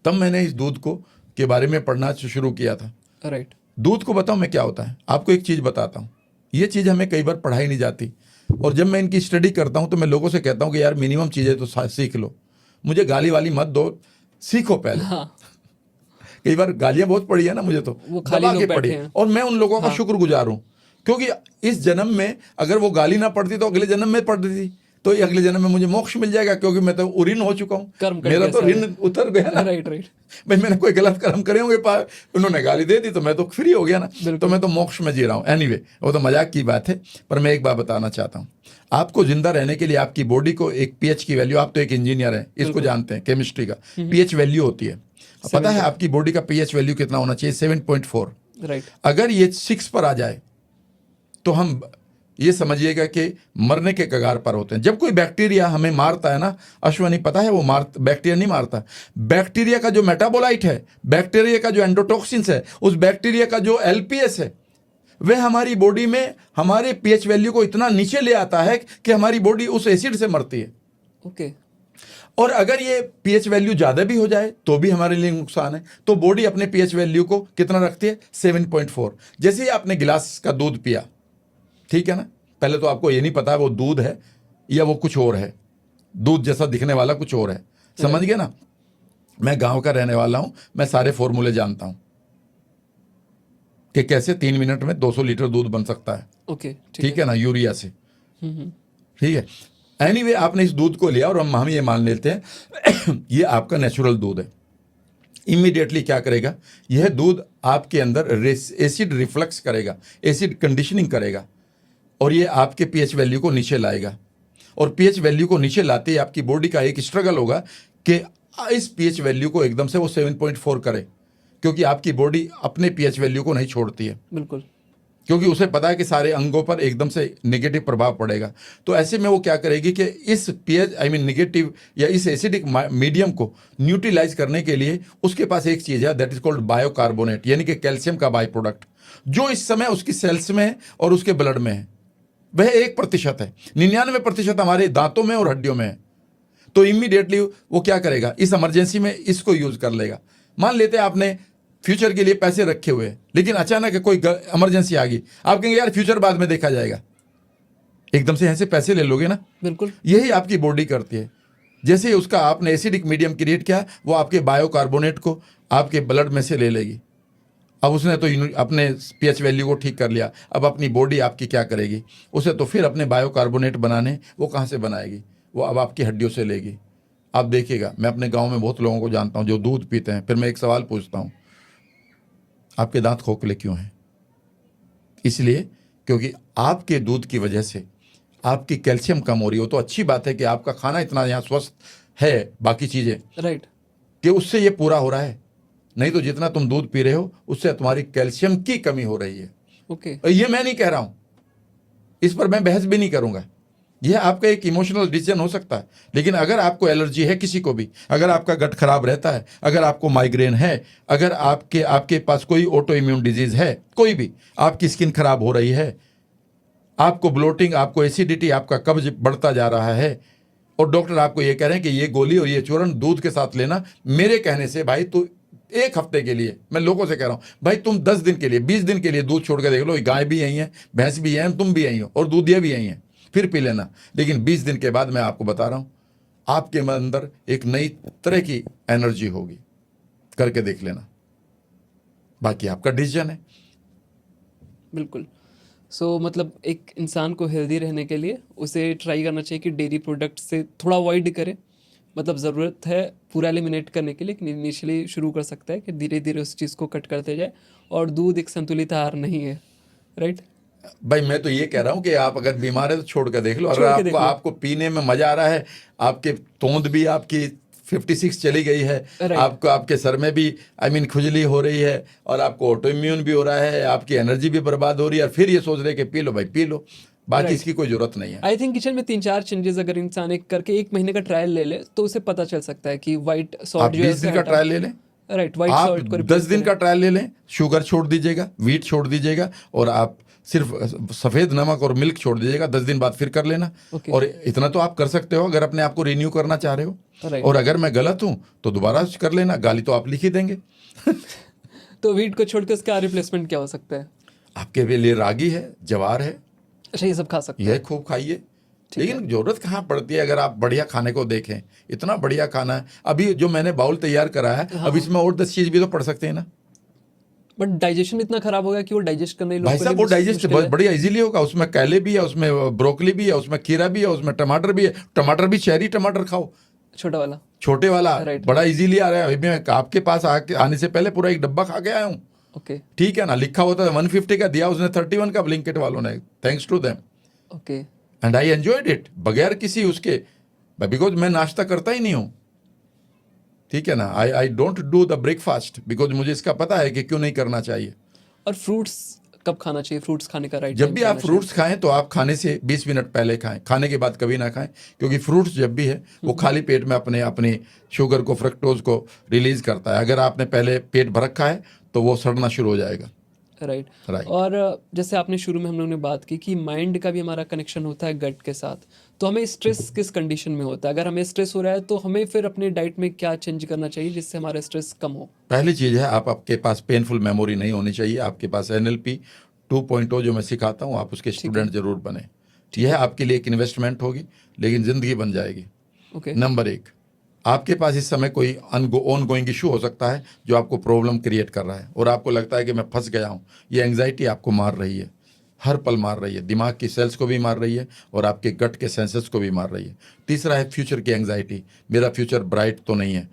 तब मैंने इस दूध को के बारे में पढ़ना शुरू किया था। राइट। दूध को बताऊं मैं क्या होता है? आपको एक चीज़ बताता हूँ, ये चीज़ हमें कई बार पढ़ाई नहीं जाती, और जब मैं इनकी स्टडी करता हूँ तो मैं लोगों से कहता हूँ कि यार मिनिमम चीज़ें तो सीख लो, मुझे गाली वाली मत दो, सीखो पहले। हाँ। कई बार गालियां बहुत पड़ी है ना मुझे, तो वो खाली दबा लोग के बैठे पड़ी, हैं। और मैं उन लोगों का हाँ। शुक्रगुजार हूँ, क्योंकि इस जन्म में अगर वो गाली ना पड़ती तो अगले जन्म में पड़ती थी, तो ये अगले जन्म में मुझे मोक्ष मिल जाएगा, क्योंकि मैं तो ऋण हो चुका हूँ, मेरा तो ऋण उतर गया ना। Right right. भाई मैंने कोई गलत कर्म करे होंगे, उन्होंने गाली दे दी तो मैं तो फ्री हो गया ना, तो मैं तो मोक्ष में जी रहा हूँ। एनीवे, वो तो मजाक की बात है, पर मैं एक बात बताना चाहता हूँ। आपको जिंदा रहने के लिए आपकी बॉडी को एक पीएच की वैल्यू, आप तो एक इंजीनियर हैं, इसको जानते हैं, केमिस्ट्री का पीएच वैल्यू होती है। पता है आपकी बॉडी का पीएच वैल्यू कितना होना चाहिए? 7.4। राइट। अगर ये 6 पर आ जाए तो हम ये समझिएगा कि मरने के कगार पर होते हैं। जब कोई बैक्टीरिया हमें मारता है ना, अश्वनी पता है वो बैक्टीरिया नहीं मारता। बैक्टीरिया का जो मेटाबोलाइट है, बैक्टीरिया का जो एंडोटॉक्सिन्स है, उस बैक्टीरिया का जो एलपीएस है, वह हमारी बॉडी में हमारे पीएच वैल्यू को इतना नीचे ले आता है कि हमारी बॉडी उस एसिड से मरती है। ओके। और अगर ये पीएच वैल्यू ज्यादा भी हो जाए तो भी हमारे लिए नुकसान है। तो बॉडी अपने पीएच वैल्यू को कितना रखती है? 7.4। जैसे ही आपने गिलास का दूध पिया, ठीक है ना, पहले तो आपको ये नहीं पता है वो दूध है या वो कुछ और है, दूध जैसा दिखने वाला कुछ और है, समझ गए ना। मैं गांव का रहने वाला हूं, मैं सारे फॉर्मूले जानता हूं कि कैसे 3 मिनट में 200 लीटर दूध बन सकता है। ओके, ठीक है ना, यूरिया से। ठीक है। एनीवे, आपने इस दूध को लिया और हम ये मान लेते हैं ये आपका नेचुरल दूध है। इमीडिएटली क्या करेगा, यह दूध आपके अंदर एसिड रिफ्लक्स करेगा, एसिड कंडीशनिंग करेगा, और ये आपके पीएच वैल्यू को नीचे लाएगा। और पीएच वैल्यू को नीचे लाते ही आपकी बॉडी का एक स्ट्रगल होगा कि इस पीएच वैल्यू को एकदम से वो 7.4 करे, क्योंकि आपकी बॉडी अपने पीएच वैल्यू को नहीं छोड़ती है। बिल्कुल। क्योंकि उसे पता है कि सारे अंगों पर एकदम से नेगेटिव प्रभाव पड़ेगा। तो ऐसे में वो क्या करेगी कि इस पीएच नेगेटिव या इस एसिडिक मीडियम को न्यूट्रलाइज करने के लिए उसके पास एक चीज़ है, दैट इज कॉल्ड बायोकार्बोनेट, यानी कि कैल्शियम का बाई प्रोडक्ट, जो इस समय उसकी सेल्स में है और उसके ब्लड में है। वह 1% है, 99% हमारे दांतों में और हड्डियों में है। तो इमीडिएटली वो क्या करेगा, इस इमरजेंसी में इसको यूज कर लेगा। मान लेते हैं आपने फ्यूचर के लिए पैसे रखे हुए हैं, लेकिन अचानक कोई इमरजेंसी आ गई, आप कहेंगे यार फ्यूचर बाद में देखा जाएगा, एकदम से ऐसे पैसे ले लोगे ना। बिल्कुल। यही आपकी बॉडी करती है। जैसे ही उसका आपने एसिडिक मीडियम क्रिएट किया, वो आपके बायोकार्बोनेट को आपके ब्लड में से ले लेगी। अब उसने तो अपने पीएच वैल्यू को ठीक कर लिया, अब अपनी बॉडी आपकी क्या करेगी, उसे तो फिर अपने बायोकार्बोनेट बनाने वो कहाँ से बनाएगी, वो अब आपकी हड्डियों से लेगी। आप देखिएगा, मैं अपने गाँव में बहुत लोगों को जानता हूँ जो दूध पीते हैं, फिर मैं एक सवाल पूछता हूँ, आपके दांत खोखले क्यों हैं? इसलिए क्योंकि आपके दूध की वजह से आपकी कैल्शियम कम हो रही हो। तो अच्छी बात है कि आपका खाना इतना यहाँ स्वस्थ है, बाकी चीज़ें, राइट, कि उससे ये पूरा हो रहा है। नहीं तो जितना तुम दूध पी रहे हो उससे तुम्हारी कैल्शियम की कमी हो रही है। ओके। ये मैं नहीं कह रहा हूँ, इस पर मैं बहस भी नहीं करूँगा, यह आपका एक इमोशनल डिसीजन हो सकता है। लेकिन अगर आपको एलर्जी है किसी को भी, अगर आपका गट खराब रहता है, अगर आपको माइग्रेन है, अगर आपके पास कोई ऑटो इम्यून डिजीज है, कोई भी, आपकी स्किन खराब हो रही है, आपको ब्लोटिंग, आपको एसिडिटी, आपका कब्ज बढ़ता जा रहा है, और डॉक्टर आपको ये कह रहे हैं कि ये गोली और ये चूर्ण दूध के साथ लेना, मेरे कहने से भाई तो 1 हफ्ते के लिए मैं लोगों से कह रहा हूँ, भाई तुम 10 दिन के लिए, 20 दिन के लिए दूध छोड़ के देख लो। गाय भी यही है, भैंस भी यही है, तुम भी यही हो, और दूधिया भी यही है, फिर पी लेना। लेकिन 20 दिन के बाद मैं आपको बता रहा हूँ, आपके अंदर एक नई तरह की एनर्जी होगी, करके देख लेना, बाकी आपका डिसीजन है। बिल्कुल। सो मतलब एक इंसान को हेल्दी रहने के लिए उसे ट्राई करना चाहिए कि डेयरी प्रोडक्ट से थोड़ा अवॉइड करे। मतलब ज़रूरत है पूरा एलिमिनेट करने के लिए, इनिशियली शुरू कर सकता है कि धीरे धीरे उस चीज़ को कट करते जाए। और दूध एक संतुलित आहार नहीं है, राइट? भाई मैं तो ये कह रहा हूँ कि आप अगर बीमार है तो छोड़ कर देख लो। अगर आपको पीने में मजा आ रहा है, आपके तोंद भी आपकी 56 चली गई है, आपको आपके सर में भी खुजली हो रही है, और आपको ऑटो इम्यून भी हो रहा है, आपकी एनर्जी भी बर्बाद हो रही है, और फिर ये सोच रहे कि पी लो भाई पी लो, बाकी इसकी कोई जरूरत नहीं है। आई थिंक किचन में 3-4 चेंजेस अगर इंसान एक करके 1 महीने का ट्रायल ले ले तो उसे पता चल सकता है कि व्हाइट सॉल्ट जो है 20 दिन का ट्रायल ले लें, राइट, व्हाइट आप सॉल्ट को 10 दिन का ट्रायल ले लें, शुगर छोड़ दीजिएगा, वीट छोड़ दीजिएगा, और आप सिर्फ सफ़ेद नमक और मिल्क छोड़ दीजिएगा, 10 दिन बाद फिर कर लेना। और इतना तो आप कर सकते हो अगर अपने आप को रिन्यू करना चाह रहे हो। और अगर मैं गलत हूं तो दोबारा कर लेना, गाली तो आप लिख ही देंगे। तो वीट को छोड़ के उसका रिप्लेसमेंट क्या हो सकता है? आपके लिए रागी है, जवार है, अच्छा ये सब खा सकते हैं, यह खूब खाइए। लेकिन जरूरत कहाँ पड़ती है अगर आप बढ़िया खाने को देखें, इतना बढ़िया खाना है। अभी जो मैंने बाउल तैयार करा है, अब इसमें और 10 चीज़ भी तो पड़ सकते हैं ना। बट डाइजेशन इतना खराब होगा कि वो डाइजेस्ट करने भाई साहब वो डाइजेस्ट बढ़िया इजीली होगा। उसमें कैले भी है, उसमें ब्रोकली भी है, उसमें खीरा भी है, उसमें टमाटर भी है। टमाटर भी चेरी टमाटर खाओ, छोटे वाला बड़ा इजीली आ रहा है। अभी मैं आपके पास आने से पहले पूरा 1 डब्बा खा के आया हूँ। ओके, ठीक है ना, लिखा होता है 150 का, दिया उसने 31 का ब्लिंकिट वालों ने, thanks to them. Okay, and I enjoyed it बगैर किसी उसके, बिकॉज मैं नाश्ता करता ही नहीं हूँ। ठीक है ना, I don't do the breakfast because मुझे इसका पता है कि क्यों नहीं करना चाहिए। और फ्रूट्स कब खाना चाहिए, फ्रूट्स खाने का राइट जब भी आप फ्रूट्स खाएं तो आप खाने से 20 मिनट पहले खाएं, खाने के बाद कभी ना खाएं, क्योंकि फ्रूट्स जब भी है वो खाली पेट में अपनी शुगर को, फ्रक्टोज को रिलीज करता है। अगर आपने पहले पेट भर रखा है तो वो सड़ना शुरू हो जाएगा। राइट। Right. और जैसे आपने शुरू में हम लोगों ने बात की कि माइंड का भी हमारा कनेक्शन होता है गट के साथ, तो हमें स्ट्रेस किस कंडीशन में होता है? अगर हमें स्ट्रेस हो रहा है तो हमें फिर अपने डाइट में क्या चेंज करना चाहिए जिससे हमारा स्ट्रेस कम हो? पहली चीज है, आपके पास पेनफुल मेमोरी नहीं होनी चाहिए। आपके पास NLP 2.0 जो मैं सिखाता हूँ, आप उसके स्टूडेंट जरूर बने। यह आपके लिए एक इन्वेस्टमेंट होगी, लेकिन जिंदगी बन जाएगी। ओके। नंबर 1, आपके पास इस समय कोई ऑन गोइंग इशू हो सकता है जो आपको प्रॉब्लम क्रिएट कर रहा है और आपको लगता है कि मैं फंस गया हूँ। ये एंग्जाइटी आपको मार रही है, हर पल मार रही है, दिमाग की सेल्स को भी मार रही है और आपके गट के सेंसेस को भी मार रही है। तीसरा है फ्यूचर की एंग्जाइटी, मेरा फ्यूचर ब्राइट तो नहीं है,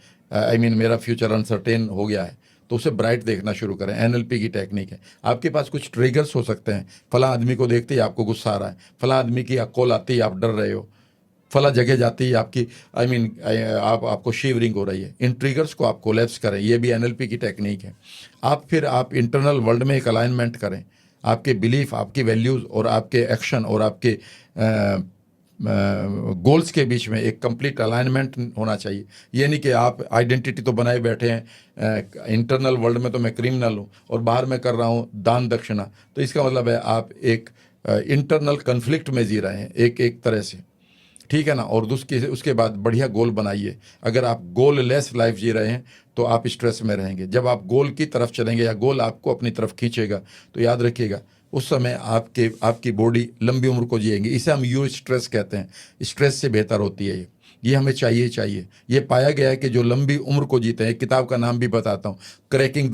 मेरा फ्यूचर अनसर्टेन हो गया है, तो उसे ब्राइट देखना शुरू करें। NLP की टेक्निक है। आपके पास कुछ ट्रिगर्स हो सकते हैं, फला आदमी को देखते ही आपको गुस्सा आ रहा है, फला आदमी की कॉल आती ही आप डर रहे हो, फला जगह जाती है आपकी आपको शिवरिंग हो रही है। इन ट्रिगर्स को आप कोलैप्स करें, ये भी NLP की टेक्निक है। आप इंटरनल वर्ल्ड में एक अलाइनमेंट करें, आपके बिलीफ, आपकी वैल्यूज़ और आपके एक्शन और आपके गोल्स के बीच में एक कंप्लीट अलाइनमेंट होना चाहिए। ये नहीं कि आप आइडेंटिटी तो बनाए बैठे हैं, इंटरनल वर्ल्ड में तो मैं क्रिमिनल हूँ और बाहर में कर रहा हूँ दान दक्षिणा, तो इसका मतलब है आप एक इंटरनल कन्फ्लिक्ट में जी रहे हैं एक तरह से, ठीक है ना। और उसके बाद बढ़िया गोल बनाइए। अगर आप गोल लेस लाइफ जी रहे हैं तो आप स्ट्रेस में रहेंगे। जब आप गोल की तरफ चलेंगे या गोल आपको अपनी तरफ खींचेगा, तो याद रखिएगा उस समय आपकी बॉडी लंबी उम्र को जिएंगी। इसे हम यू स्ट्रेस कहते हैं। स्ट्रेस से बेहतर होती है ये हमें चाहिए। ये पाया गया है कि जो लंबी उम्र को जीते हैं, किताब का नाम भी बताता हूँ, क्रैकिंग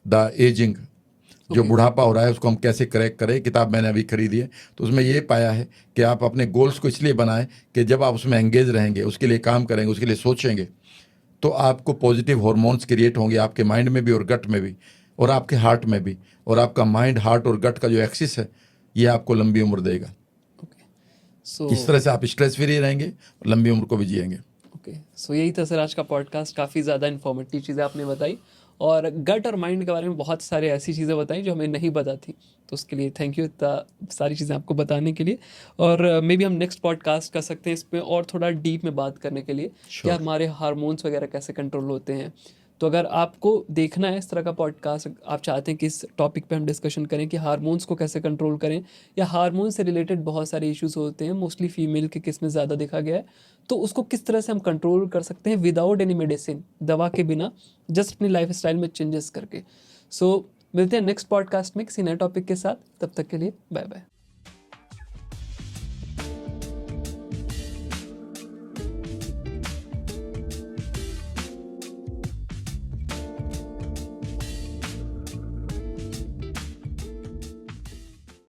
द एजिंग, जो बुढ़ापा हो रहा है उसको हम कैसे क्रैक करें, किताब मैंने अभी खरीदी है। तो उसमें ये पाया है कि आप अपने गोल्स को इसलिए बनाएं कि जब आप उसमें एंगेज रहेंगे, उसके लिए काम करेंगे, उसके लिए सोचेंगे, तो आपको पॉजिटिव हार्मोन्स क्रिएट होंगे आपके माइंड में भी और गट में भी और आपके हार्ट में भी। और आपका माइंड, हार्ट और गट का जो एक्सिस है, ये आपको लंबी उम्र देगा। इस तरह से आप स्ट्रेस फ्री रहेंगे और लंबी उम्र को भी जिएंगे। सो यही था सर आज का पॉडकास्ट। काफ़ी ज़्यादा इन्फॉर्मेटिव चीज़ें आपने बताई और गट और माइंड के बारे में बहुत सारे ऐसी चीज़ें बताई जो हमें नहीं पता थी, तो उसके लिए थैंक यू इतना सारी चीज़ें आपको बताने के लिए। और मे बी हम नेक्स्ट पॉडकास्ट कर सकते हैं इसमें और थोड़ा डीप में बात करने के लिए कि हमारे हार्मोन्स वगैरह कैसे कंट्रोल होते हैं। तो अगर आपको देखना है इस तरह का पॉडकास्ट, आप चाहते हैं कि इस टॉपिक पे हम डिस्कशन करें कि हार्मोन्स को कैसे कंट्रोल करें, या हार्मोन से रिलेटेड बहुत सारे इश्यूज होते हैं, मोस्टली फीमेल के केस में ज़्यादा देखा गया है, तो उसको किस तरह से हम कंट्रोल कर सकते हैं विदाउट एनी मेडिसिन, दवा के बिना, जस्ट अपनी लाइफ स्टाइल में चेंजेस करके। सो मिलते हैं नेक्स्ट पॉडकास्ट में किसी नए टॉपिक के साथ। तब तक के लिए बाय बाय।